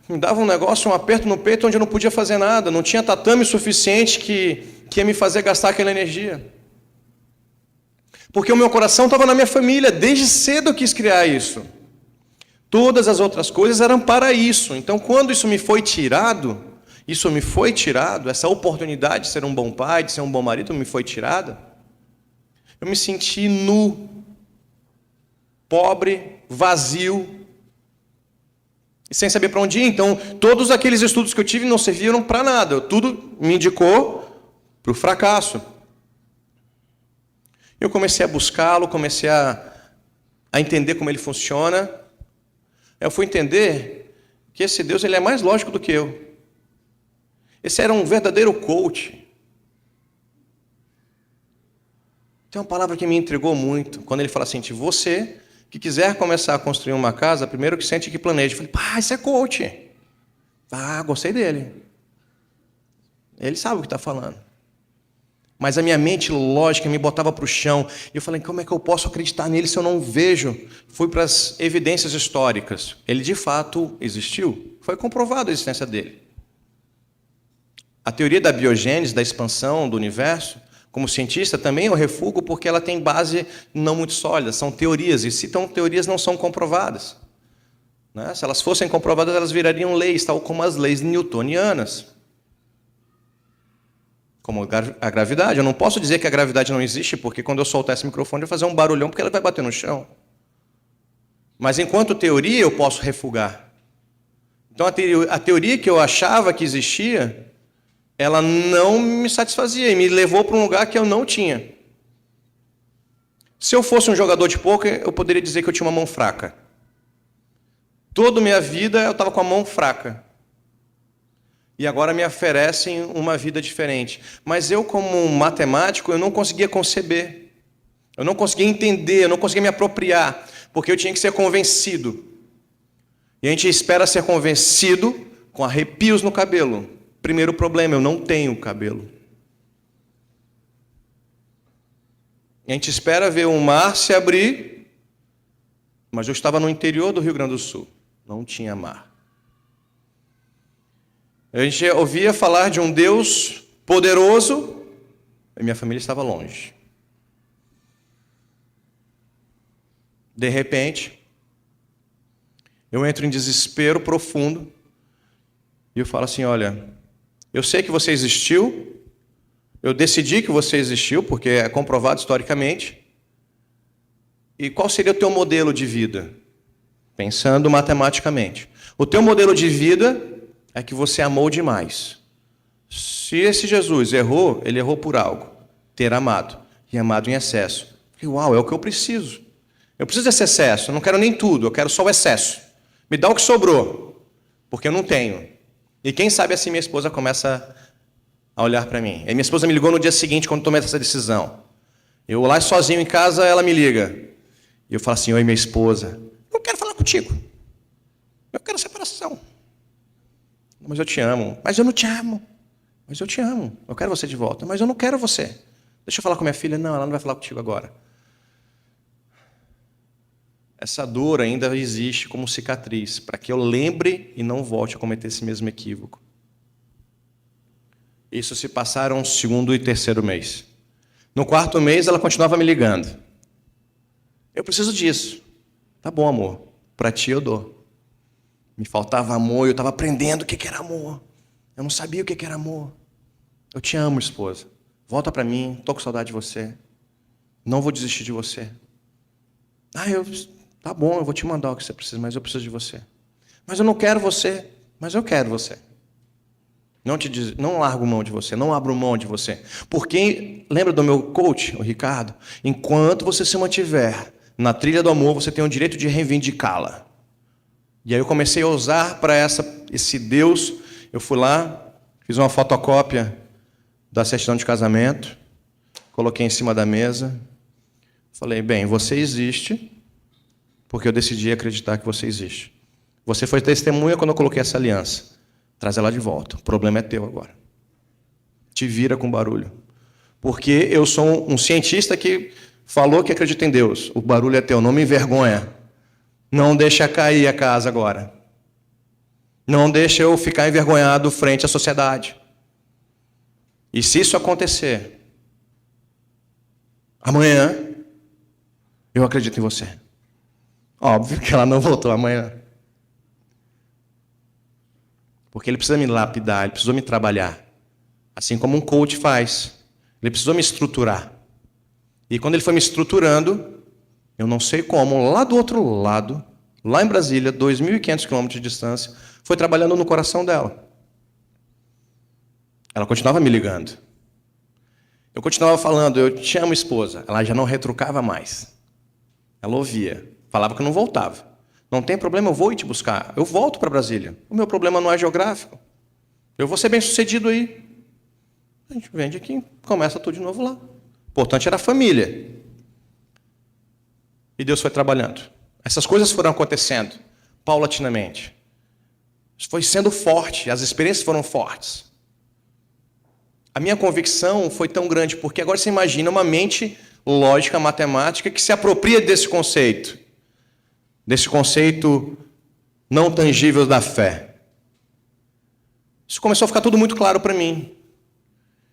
me dava um negócio, um aperto no peito, onde eu não podia fazer nada. Não tinha tatame suficiente que ia me fazer gastar aquela energia. Porque o meu coração estava na minha família, desde cedo eu quis criar isso. Todas as outras coisas eram para isso. Então, quando isso me foi tirado, essa oportunidade de ser um bom pai, de ser um bom marido, me foi tirada, eu me senti nu, pobre, vazio, e sem saber para onde ir. Então, todos aqueles estudos que eu tive não serviram para nada. Tudo me indicou para o fracasso. Eu comecei a buscá-lo, comecei a entender como ele funciona. Eu fui entender que esse Deus ele é mais lógico do que eu. Esse era um verdadeiro coach. Tem uma palavra que me intrigou muito, quando ele fala assim, você que quiser começar a construir uma casa, primeiro que sente que planeje. Eu falei, isso é coach. Ah, gostei dele. Ele sabe o que está falando. Mas a minha mente lógica me botava para o chão. E eu falei, como é que eu posso acreditar nele se eu não vejo? Fui para as evidências históricas. Ele, de fato, existiu. Foi comprovada a existência dele. A teoria da biogênese, da expansão do universo, como cientista, também eu refugo porque ela tem base não muito sólida. São teorias, e se então teorias não são comprovadas. Né? Se elas fossem comprovadas, elas virariam leis, tal como as leis newtonianas. Como a gravidade. Eu não posso dizer que a gravidade não existe, porque quando eu soltar esse microfone, eu vou fazer um barulhão, porque ela vai bater no chão. Mas, enquanto teoria, eu posso refugar. Então, a teoria que eu achava que existia, ela não me satisfazia e me levou para um lugar que eu não tinha. Se eu fosse um jogador de pôquer, eu poderia dizer que eu tinha uma mão fraca. Toda a minha vida eu estava com a mão fraca. E agora me oferecem uma vida diferente. Mas eu, como matemático, eu não conseguia conceber. Eu não conseguia entender, eu não conseguia me apropriar, porque eu tinha que ser convencido. E a gente espera ser convencido com arrepios no cabelo. Primeiro problema, eu não tenho cabelo. E a gente espera ver o mar se abrir, mas eu estava no interior do Rio Grande do Sul. Não tinha mar. A gente ouvia falar de um Deus poderoso, e minha família estava longe. De repente, eu entro em desespero profundo, e eu falo assim, olha, eu sei que você existiu, eu decidi que você existiu, porque é comprovado historicamente, e qual seria o teu modelo de vida? Pensando matematicamente. O teu modelo de vida é que você amou demais. Se esse Jesus errou, ele errou por algo. Ter amado. E amado em excesso. Uau, é o que eu preciso. Eu preciso desse excesso. Eu não quero nem tudo, eu quero só o excesso. Me dá o que sobrou. Porque eu não tenho. E quem sabe assim minha esposa começa a olhar para mim. E minha esposa me ligou no dia seguinte, quando tomei essa decisão. Eu lá sozinho em casa, ela me liga. E eu falo assim, oi minha esposa, eu não quero falar contigo. Eu quero separação. Mas eu te amo. Mas eu não te amo. Mas eu te amo. Eu quero você de volta. Mas eu não quero você. Deixa eu falar com minha filha. Não, ela não vai falar contigo agora. Essa dor ainda existe como cicatriz, para que eu lembre e não volte a cometer esse mesmo equívoco. Isso se passaram o segundo e terceiro mês. No quarto mês, ela continuava me ligando. Eu preciso disso. Tá bom, amor. Para ti eu dou. Me faltava amor, eu estava aprendendo o que era amor. Eu não sabia o que era amor. Eu te amo, esposa. Volta para mim, estou com saudade de você. Não vou desistir de você. Tá bom, eu vou te mandar o que você precisa, mas eu preciso de você. Mas eu não quero você, mas eu quero você. Não largo mão de você, não abro mão de você. Porque, lembra do meu coach, o Ricardo? Enquanto você se mantiver na trilha do amor, você tem o direito de reivindicá-la. E aí eu comecei a usar para esse Deus. Eu fui lá, fiz uma fotocópia da certidão de casamento, coloquei em cima da mesa, falei, bem, você existe, porque eu decidi acreditar que você existe. Você foi testemunha quando eu coloquei essa aliança. Traz ela de volta. O problema é teu agora. Te vira com barulho. Porque eu sou um cientista que falou que acredita em Deus. O barulho é teu, não me envergonha. Não deixa cair a casa agora. Não deixa eu ficar envergonhado frente à sociedade. E se isso acontecer, amanhã, eu acredito em você. Óbvio que ela não voltou amanhã. Porque ele precisa me lapidar, ele precisou me trabalhar. Assim como um coach faz. Ele precisou me estruturar. E quando ele foi me estruturando, eu não sei como, lá do outro lado, lá em Brasília, 2.500 quilômetros de distância, foi trabalhando no coração dela. Ela continuava me ligando. Eu continuava falando, eu te amo, esposa. Ela já não retrucava mais. Ela ouvia, falava que eu não voltava. Não tem problema, eu vou ir te buscar. Eu volto para Brasília. O meu problema não é geográfico. Eu vou ser bem sucedido aí. A gente vende aqui e começa tudo de novo lá. O importante era a família. E Deus foi trabalhando. Essas coisas foram acontecendo paulatinamente. foi sendo forte, as experiências foram fortes. A minha convicção foi tão grande, porque agora você imagina uma mente lógica, matemática, que se apropria desse conceito não tangível da fé. Isso começou a ficar tudo muito claro para mim.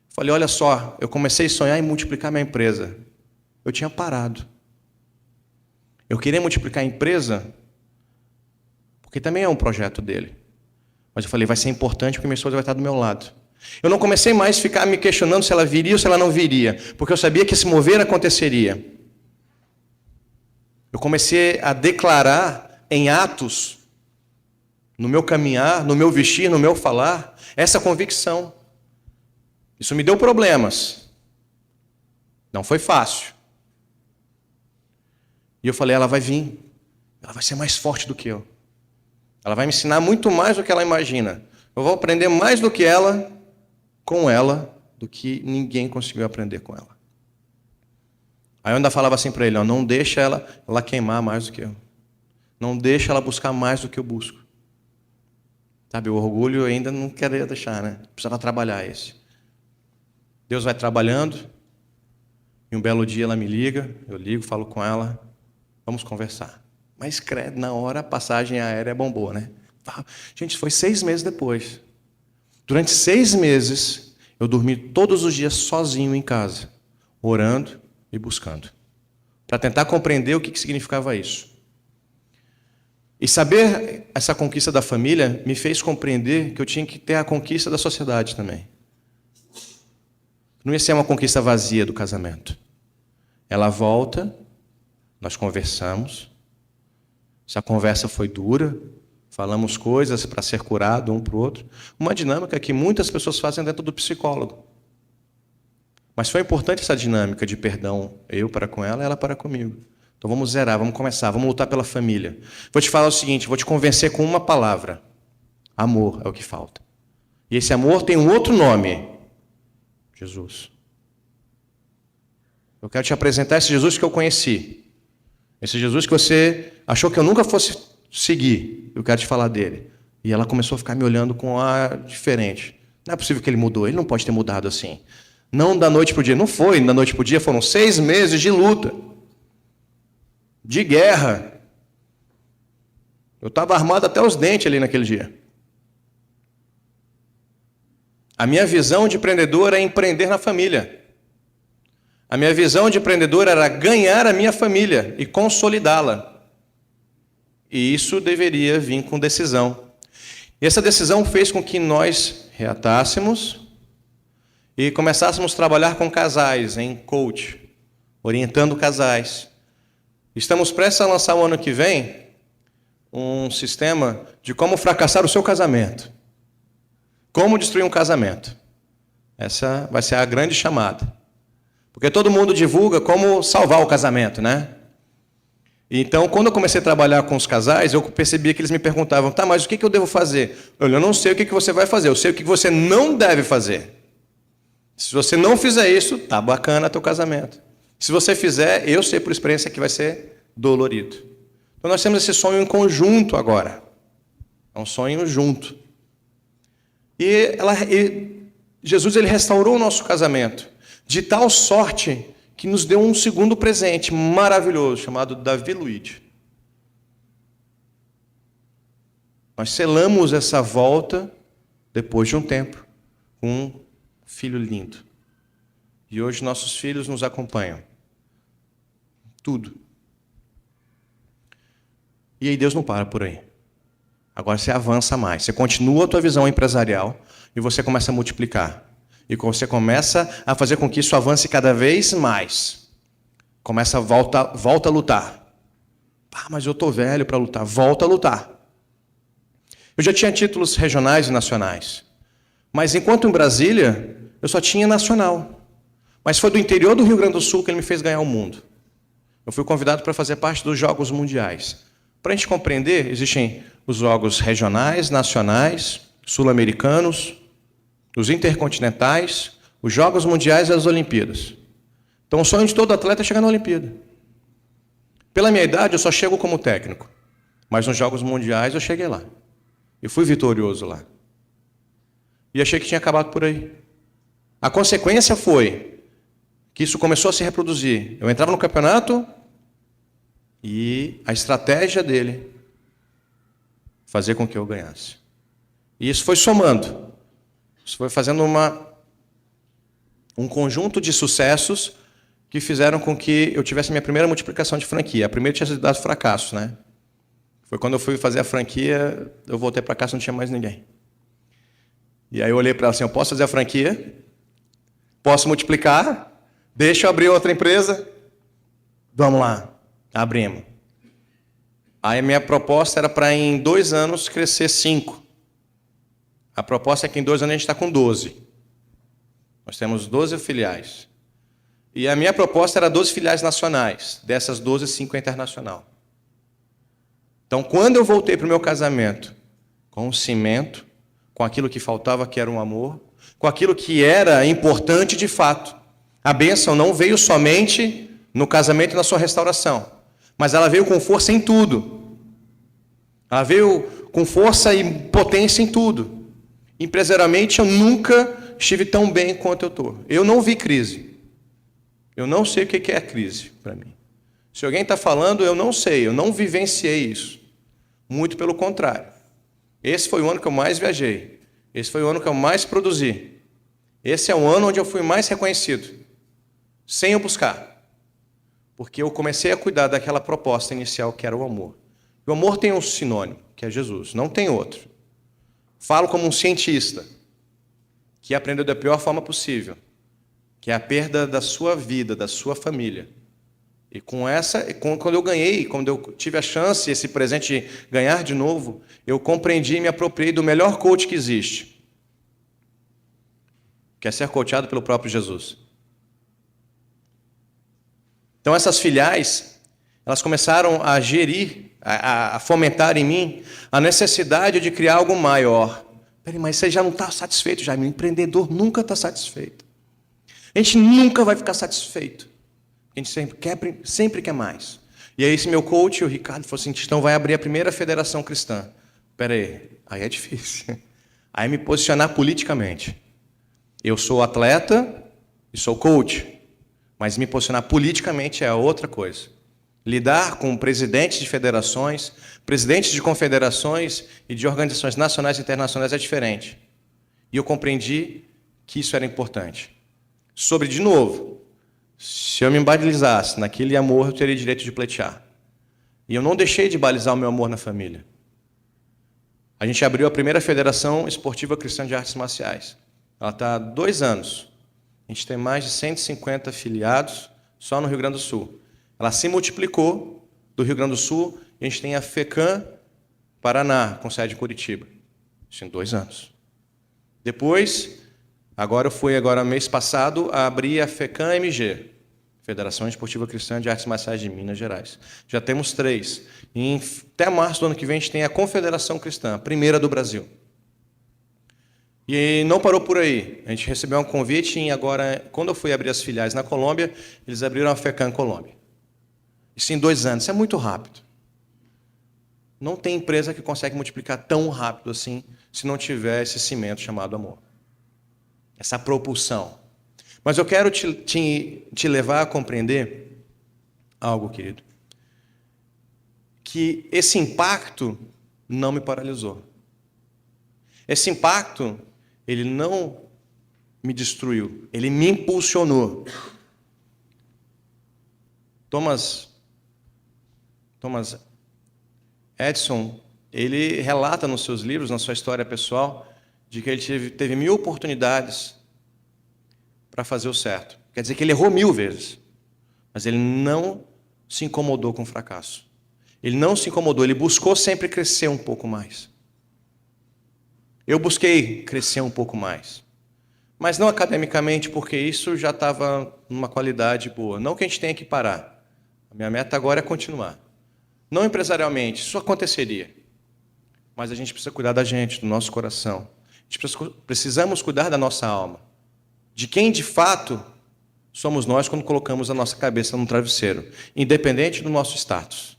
Falei, olha só, eu comecei a sonhar em multiplicar minha empresa. Eu tinha parado. Eu queria multiplicar a empresa, porque também é um projeto dele. Mas eu falei, vai ser importante porque minha esposa vai estar do meu lado. Eu não comecei mais a ficar me questionando se ela viria ou se ela não viria, porque eu sabia que esse mover aconteceria. Eu comecei a declarar em atos, no meu caminhar, no meu vestir, no meu falar, essa convicção. Isso me deu problemas. Não foi fácil. E eu falei, ela vai vir. Ela vai ser mais forte do que eu. Ela vai me ensinar muito mais do que ela imagina. Eu vou aprender mais do que ela, com ela, do que ninguém conseguiu aprender com ela. Aí eu ainda falava assim para ele, ó, não deixa ela queimar mais do que eu. Não deixa ela buscar mais do que eu busco. Sabe, o orgulho eu ainda não queria deixar, né? Precisava trabalhar esse. Deus vai trabalhando, e um belo dia ela me liga, eu ligo, falo com ela, vamos conversar. Mas credo, na hora a passagem aérea bombou, né? Gente, foi 6 meses depois. Durante 6 meses, eu dormi todos os dias sozinho em casa, orando e buscando, para tentar compreender o que significava isso. E saber essa conquista da família me fez compreender que eu tinha que ter a conquista da sociedade também. Não ia ser uma conquista vazia do casamento. Ela volta, nós conversamos. Essa conversa foi dura, falamos coisas para ser curado um para o outro. Uma dinâmica que muitas pessoas fazem dentro do psicólogo. Mas foi importante essa dinâmica de perdão, eu para com ela, ela para comigo. Então vamos zerar, vamos começar, vamos lutar pela família. Vou te falar o seguinte, vou te convencer com uma palavra. Amor é o que falta. E esse amor tem um outro nome. Jesus. Eu quero te apresentar esse Jesus que eu conheci. Esse Jesus que você achou que eu nunca fosse seguir. Eu quero te falar dele. E ela começou a ficar me olhando com um ar diferente. Não é possível que ele mudou. Ele não pode ter mudado assim. Não da noite para o dia. Não foi da noite para o dia. Foram 6 meses de luta. De guerra. Eu estava armado até os dentes ali naquele dia. A minha visão de empreendedor é empreender na família. A minha visão de empreendedor era ganhar a minha família e consolidá-la. E isso deveria vir com decisão. E essa decisão fez com que nós reatássemos e começássemos a trabalhar com casais, em coach, orientando casais. Estamos prestes a lançar o ano que vem um sistema de como fracassar o seu casamento. Como destruir um casamento. Essa vai ser a grande chamada. Porque todo mundo divulga como salvar o casamento, né? Então, quando eu comecei a trabalhar com os casais, eu percebia que eles me perguntavam, tá, mas o que eu devo fazer? Eu não sei o que você vai fazer, eu sei o que você não deve fazer. Se você não fizer isso, tá bacana teu casamento. Se você fizer, eu sei por experiência que vai ser dolorido. Então, nós temos esse sonho em conjunto agora. É um sonho junto. E Jesus ele restaurou o nosso casamento de tal sorte que nos deu um segundo presente maravilhoso, chamado Davi Luiz. Nós selamos essa volta, depois de um tempo, com um filho lindo. E hoje nossos filhos nos acompanham. Tudo. E aí Deus não para por aí. Agora você avança mais. Você continua a tua visão empresarial e você começa a multiplicar. E você começa a fazer com que isso avance cada vez mais. Começa a volta a lutar. Ah, mas eu estou velho para lutar. Volta a lutar. Eu já tinha títulos regionais e nacionais. Mas enquanto em Brasília, eu só tinha nacional. Mas foi do interior do Rio Grande do Sul que ele me fez ganhar o mundo. Eu fui convidado para fazer parte dos Jogos Mundiais. Para a gente compreender, existem os Jogos regionais, nacionais, sul-americanos, os intercontinentais, os Jogos Mundiais e as Olimpíadas. Então, o sonho de todo atleta é chegar na Olimpíada. Pela minha idade, eu só chego como técnico. Mas nos Jogos Mundiais, eu cheguei lá. Eu fui vitorioso lá. E achei que tinha acabado por aí. A consequência foi que isso começou a se reproduzir. Eu entrava no campeonato e a estratégia dele fazia com que eu ganhasse. E isso foi somando. Isso foi fazendo um conjunto de sucessos que fizeram com que eu tivesse a minha primeira multiplicação de franquia. A primeira tinha sido dado fracasso, né? Foi quando eu fui fazer a franquia, eu voltei para casa e não tinha mais ninguém. E aí eu olhei para ela assim, eu posso fazer a franquia? Posso multiplicar? Deixa eu abrir outra empresa? Vamos lá. Abrimos. Aí a minha proposta era para em 2 anos crescer 5. A proposta é que em 2 anos a gente está com 12. Nós temos 12 filiais. E a minha proposta era 12 filiais nacionais. Dessas 12, 5 é internacional. Então, quando eu voltei para o meu casamento, com o cimento, com aquilo que faltava, que era um amor, com aquilo que era importante de fato, a bênção não veio somente no casamento e na sua restauração, mas ela veio com força em tudo. Ela veio com força e potência em tudo. Empresarialmente, eu nunca estive tão bem quanto eu estou. Eu não vi crise. Eu não sei o que é crise para mim. Se alguém está falando, eu não sei, eu não vivenciei isso. Muito pelo contrário. Esse foi o ano que eu mais viajei. Esse foi o ano que eu mais produzi. Esse é o ano onde eu fui mais reconhecido. Sem eu buscar. Porque eu comecei a cuidar daquela proposta inicial que era o amor. O amor tem um sinônimo, que é Jesus. Não tem outro. Falo como um cientista que aprendeu da pior forma possível, que é a perda da sua vida, da sua família. E quando eu ganhei, quando eu tive a chance, esse presente de ganhar de novo, eu compreendi e me apropriei do melhor coach que existe, que é ser coachado pelo próprio Jesus. Então essas filiais, elas começaram a gerir, a fomentar em mim a necessidade de criar algo maior. Peraí, mas você já não está satisfeito, Jaime? O empreendedor nunca está satisfeito. A gente nunca vai ficar satisfeito. A gente sempre quer mais. E aí esse meu coach, o Ricardo, falou assim, então vai abrir a primeira federação cristã. Aí é difícil. Aí me posicionar politicamente. Eu sou atleta e sou coach, mas me posicionar politicamente é outra coisa. Lidar com presidentes de federações, presidentes de confederações e de organizações nacionais e internacionais é diferente. E eu compreendi que isso era importante. De novo, se eu me balizasse naquele amor, eu teria direito de pleitear. E eu não deixei de balizar o meu amor na família. A gente abriu a primeira Federação Esportiva Cristã de Artes Marciais. Ela está há 2 anos. A gente tem mais de 150 afiliados só no Rio Grande do Sul. Ela se multiplicou do Rio Grande do Sul e a gente tem a FECAM Paraná, com sede em Curitiba. Isso em 2 anos. Depois, mês passado, a abrir a FECAM MG, Federação Esportiva Cristã de Artes Marciais de Minas Gerais. Já temos 3. E até março do ano que vem a gente tem a Confederação Cristã, a primeira do Brasil. E não parou por aí. A gente recebeu um convite e agora, quando eu fui abrir as filiais na Colômbia, eles abriram a FECAM Colômbia. Isso em 2 anos. Isso é muito rápido. Não tem empresa que consegue multiplicar tão rápido assim se não tiver esse cimento chamado amor. Essa propulsão. Mas eu quero te levar a compreender algo, querido. Que esse impacto não me paralisou. Esse impacto, ele não me destruiu, ele me impulsionou. Thomas Edison, ele relata nos seus livros, na sua história pessoal, de que ele teve 1000 oportunidades para fazer o certo. Quer dizer que ele errou 1000 vezes. Mas ele não se incomodou com o fracasso. Ele não se incomodou, ele buscou sempre crescer um pouco mais. Eu busquei crescer um pouco mais. Mas não academicamente, porque isso já estava numa qualidade boa. Não que a gente tenha que parar. A minha meta agora é continuar. Não empresarialmente, isso aconteceria. Mas a gente precisa cuidar da gente, do nosso coração. Precisamos cuidar da nossa alma. De quem, de fato, somos nós quando colocamos a nossa cabeça no travesseiro. Independente do nosso status.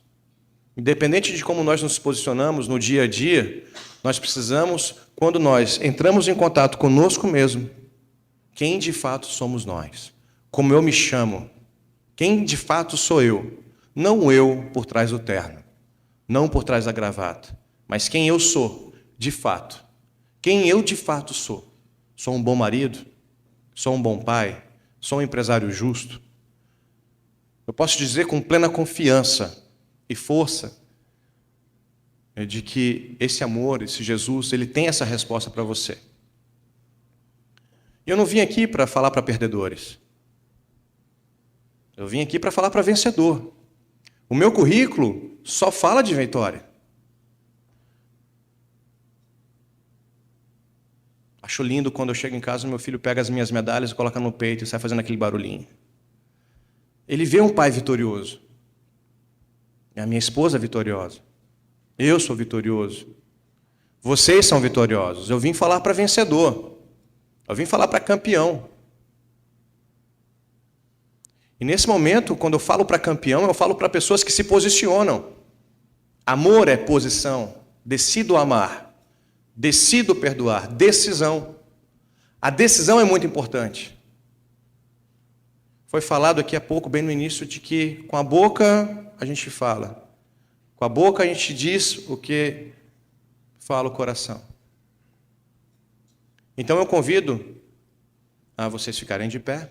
Independente de como nós nos posicionamos no dia a dia, Nós precisamos, quando nós entramos em contato conosco mesmo, quem de fato somos nós? Como eu me chamo? Quem de fato sou eu? Não eu por trás do terno, não por trás da gravata, mas quem eu sou, de fato. Quem eu de fato sou? Sou um bom marido? Sou um bom pai? Sou um empresário justo? Eu posso dizer com plena confiança e força de que esse amor, esse Jesus, ele tem essa resposta para você. E eu não vim aqui para falar para perdedores. Eu vim aqui para falar para vencedor. O meu currículo só fala de vitória. Acho lindo quando eu chego em casa, meu filho pega as minhas medalhas e coloca no peito e sai fazendo aquele barulhinho. Ele vê um pai vitorioso. E a minha esposa é vitoriosa. Eu sou vitorioso. Vocês são vitoriosos. Eu vim falar para vencedor. Eu vim falar para campeão. E nesse momento, quando eu falo para campeão, eu falo para pessoas que se posicionam. Amor é posição. Decido amar. Decido perdoar. Decisão. A decisão é muito importante. Foi falado aqui há pouco, bem no início, de que com a boca a gente fala. Com a boca a gente diz o que fala o coração. Então eu convido a vocês ficarem de pé.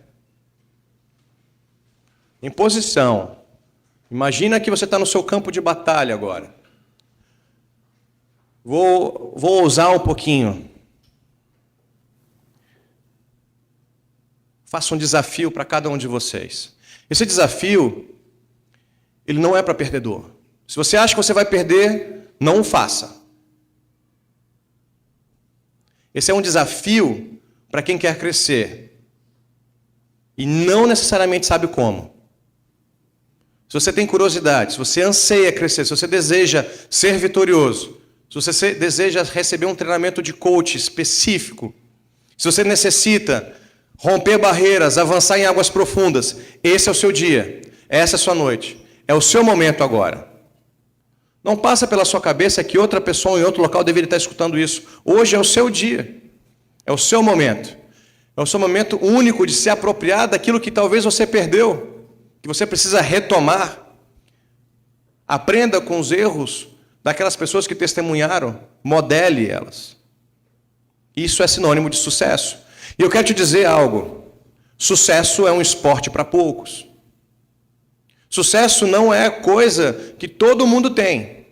Em posição. Imagina que você está no seu campo de batalha agora. Vou ousar um pouquinho. Faço um desafio para cada um de vocês. Esse desafio, ele não é para perdedor. Se você acha que você vai perder, não o faça. Esse é um desafio para quem quer crescer. E não necessariamente sabe como. Se você tem curiosidade, se você anseia crescer, se você deseja ser vitorioso, se você deseja receber um treinamento de coach específico, se você necessita romper barreiras, avançar em águas profundas, esse é o seu dia, essa é a sua noite, é o seu momento agora. Não passa pela sua cabeça que outra pessoa em outro local deveria estar escutando isso. Hoje é o seu dia, é o seu momento. É o seu momento único de se apropriar daquilo que talvez você perdeu, que você precisa retomar. Aprenda com os erros daquelas pessoas que testemunharam, modele elas. Isso é sinônimo de sucesso. E eu quero te dizer algo. Sucesso é um esporte para poucos. Sucesso não é coisa que todo mundo tem.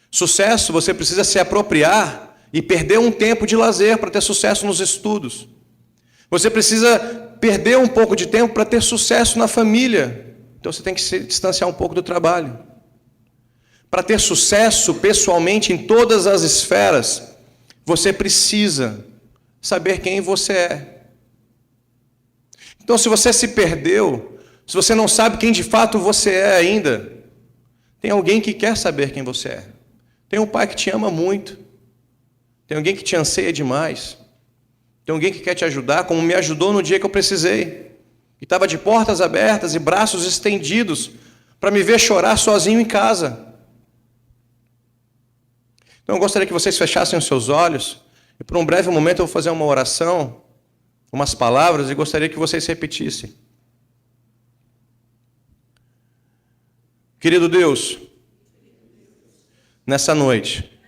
Sucesso você precisa se apropriar e perder um tempo de lazer para ter sucesso nos estudos. Você precisa perder um pouco de tempo para ter sucesso na família. Então você tem que se distanciar um pouco do trabalho. Para ter sucesso pessoalmente em todas as esferas, você precisa saber quem você é. Então, se você se perdeu, se você não sabe quem de fato você é ainda, tem alguém que quer saber quem você é. Tem um pai que te ama muito. Tem alguém que te anseia demais. Tem alguém que quer te ajudar, como me ajudou no dia que eu precisei. E estava de portas abertas e braços estendidos para me ver chorar sozinho em casa. Então eu gostaria que vocês fechassem os seus olhos e por um breve momento eu vou fazer uma oração, umas palavras, e gostaria que vocês repetissem. Querido Deus, nessa noite,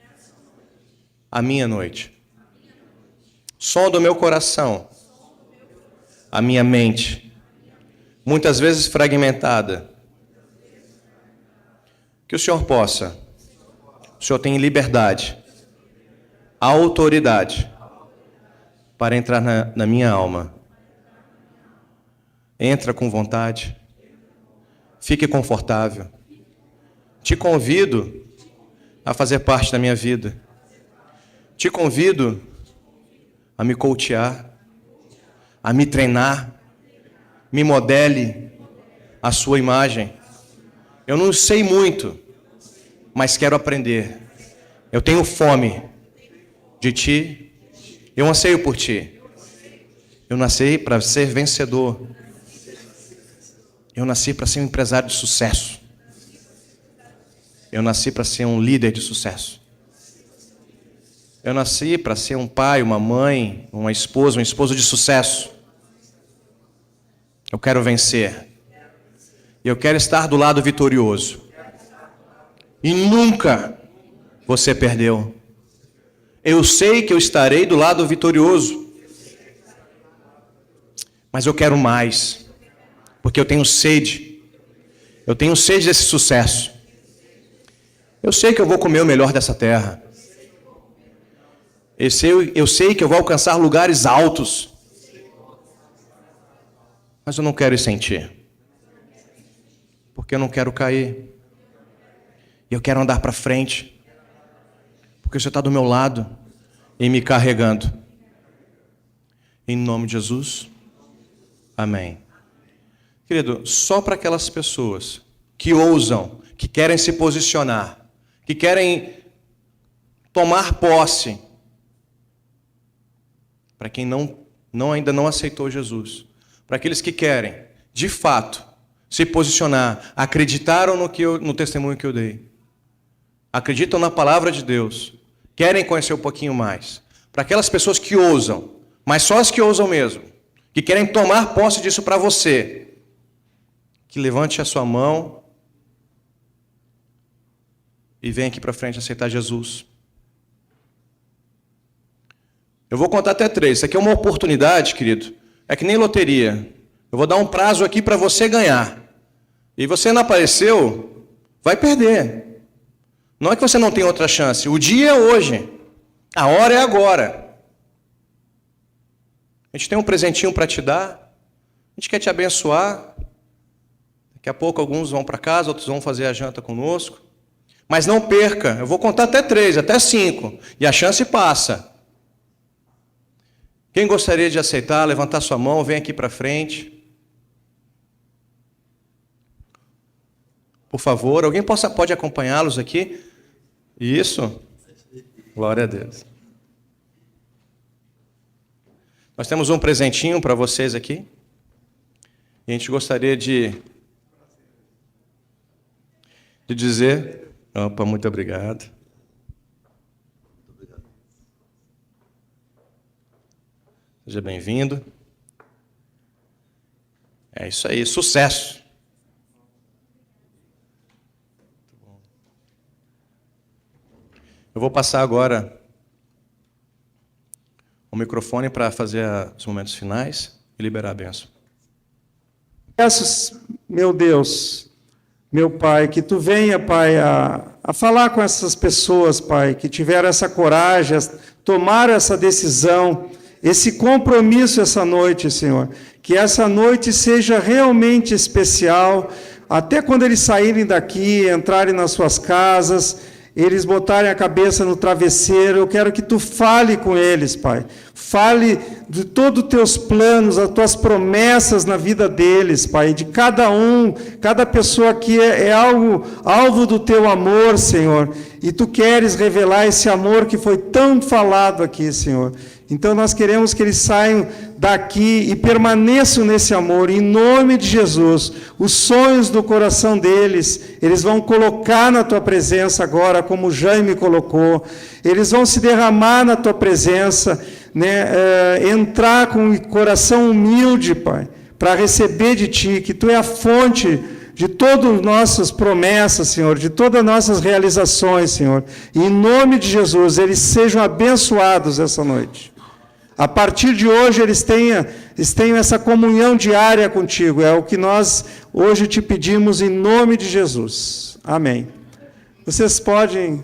a minha noite, som do meu coração, a minha mente, muitas vezes fragmentada, que o Senhor possa, o Senhor tem liberdade, autoridade para entrar na minha alma. Entra com vontade, fique confortável. Te convido a fazer parte da minha vida. Te convido a me coachear, a me treinar, me modele a sua imagem. Eu não sei muito, mas quero aprender. Eu tenho fome de ti, eu anseio por ti. Eu nasci para ser vencedor. Eu nasci para ser um empresário de sucesso. Eu nasci para ser um líder de sucesso. Eu nasci para ser um pai, uma mãe, uma esposa, um esposo de sucesso. Eu quero vencer. E eu quero estar do lado vitorioso. E nunca você perdeu. Eu sei que eu estarei do lado vitorioso. Mas eu quero mais. Porque eu tenho sede. Eu tenho sede desse sucesso. Eu sei que eu vou comer o melhor dessa terra. Eu sei que eu vou alcançar lugares altos. Mas eu não quero ir sem ti. Porque eu não quero cair. E eu quero andar para frente. Porque você está do meu lado e me carregando. Em nome de Jesus. Amém. Querido, só para aquelas pessoas que ousam, que querem se posicionar, que querem tomar posse, para quem ainda não aceitou Jesus, para aqueles que querem, de fato, se posicionar, acreditaram no testemunho que eu dei, acreditam na palavra de Deus, querem conhecer um pouquinho mais, para aquelas pessoas que ousam, mas só as que ousam mesmo, que querem tomar posse disso para você, que levante a sua mão e venha aqui para frente aceitar Jesus. Eu vou contar até 3. Isso aqui é uma oportunidade, querido. É que nem loteria. Eu vou dar um prazo aqui para você ganhar. E você não apareceu, vai perder. Não é que você não tem outra chance. O dia é hoje. A hora é agora. A gente tem um presentinho para te dar. A gente quer te abençoar. Daqui a pouco alguns vão para casa, outros vão fazer a janta conosco. Mas não perca. Eu vou contar até 3, até 5. E a chance passa. Quem gostaria de aceitar, levantar sua mão, vem aqui para frente. Por favor, alguém pode acompanhá-los aqui? Isso. Glória a Deus. Nós temos um presentinho para vocês aqui. E a gente gostaria de dizer... Opa, muito obrigado. Seja bem-vindo. É isso aí, sucesso. Eu vou passar agora o microfone para fazer os momentos finais e liberar a bênção. Peço, meu Deus, meu Pai, que Tu venha, Pai, a falar com essas pessoas, Pai, que tiveram essa coragem, tomaram essa decisão, esse compromisso essa noite, Senhor. Que essa noite seja realmente especial, até quando eles saírem daqui, entrarem nas suas casas, eles botarem a cabeça no travesseiro. Eu quero que Tu fale com eles, Pai. Fale de todos os Teus planos, as Tuas promessas na vida deles, Pai. De cada um, cada pessoa aqui é alvo do Teu amor, Senhor. E Tu queres revelar esse amor que foi tão falado aqui, Senhor. Então nós queremos que eles saiam daqui e permaneçam nesse amor, em nome de Jesus. Os sonhos do coração deles, eles vão colocar na Tua presença agora, como o Jaime colocou. Eles vão se derramar na Tua presença, né? Entrar com o coração humilde, Pai, para receber de Ti, que Tu é a fonte de todas as nossas promessas, Senhor, de todas as nossas realizações, Senhor. E em nome de Jesus, eles sejam abençoados essa noite. A partir de hoje, eles tenham essa comunhão diária contigo. É o que nós hoje te pedimos em nome de Jesus. Amém. Vocês podem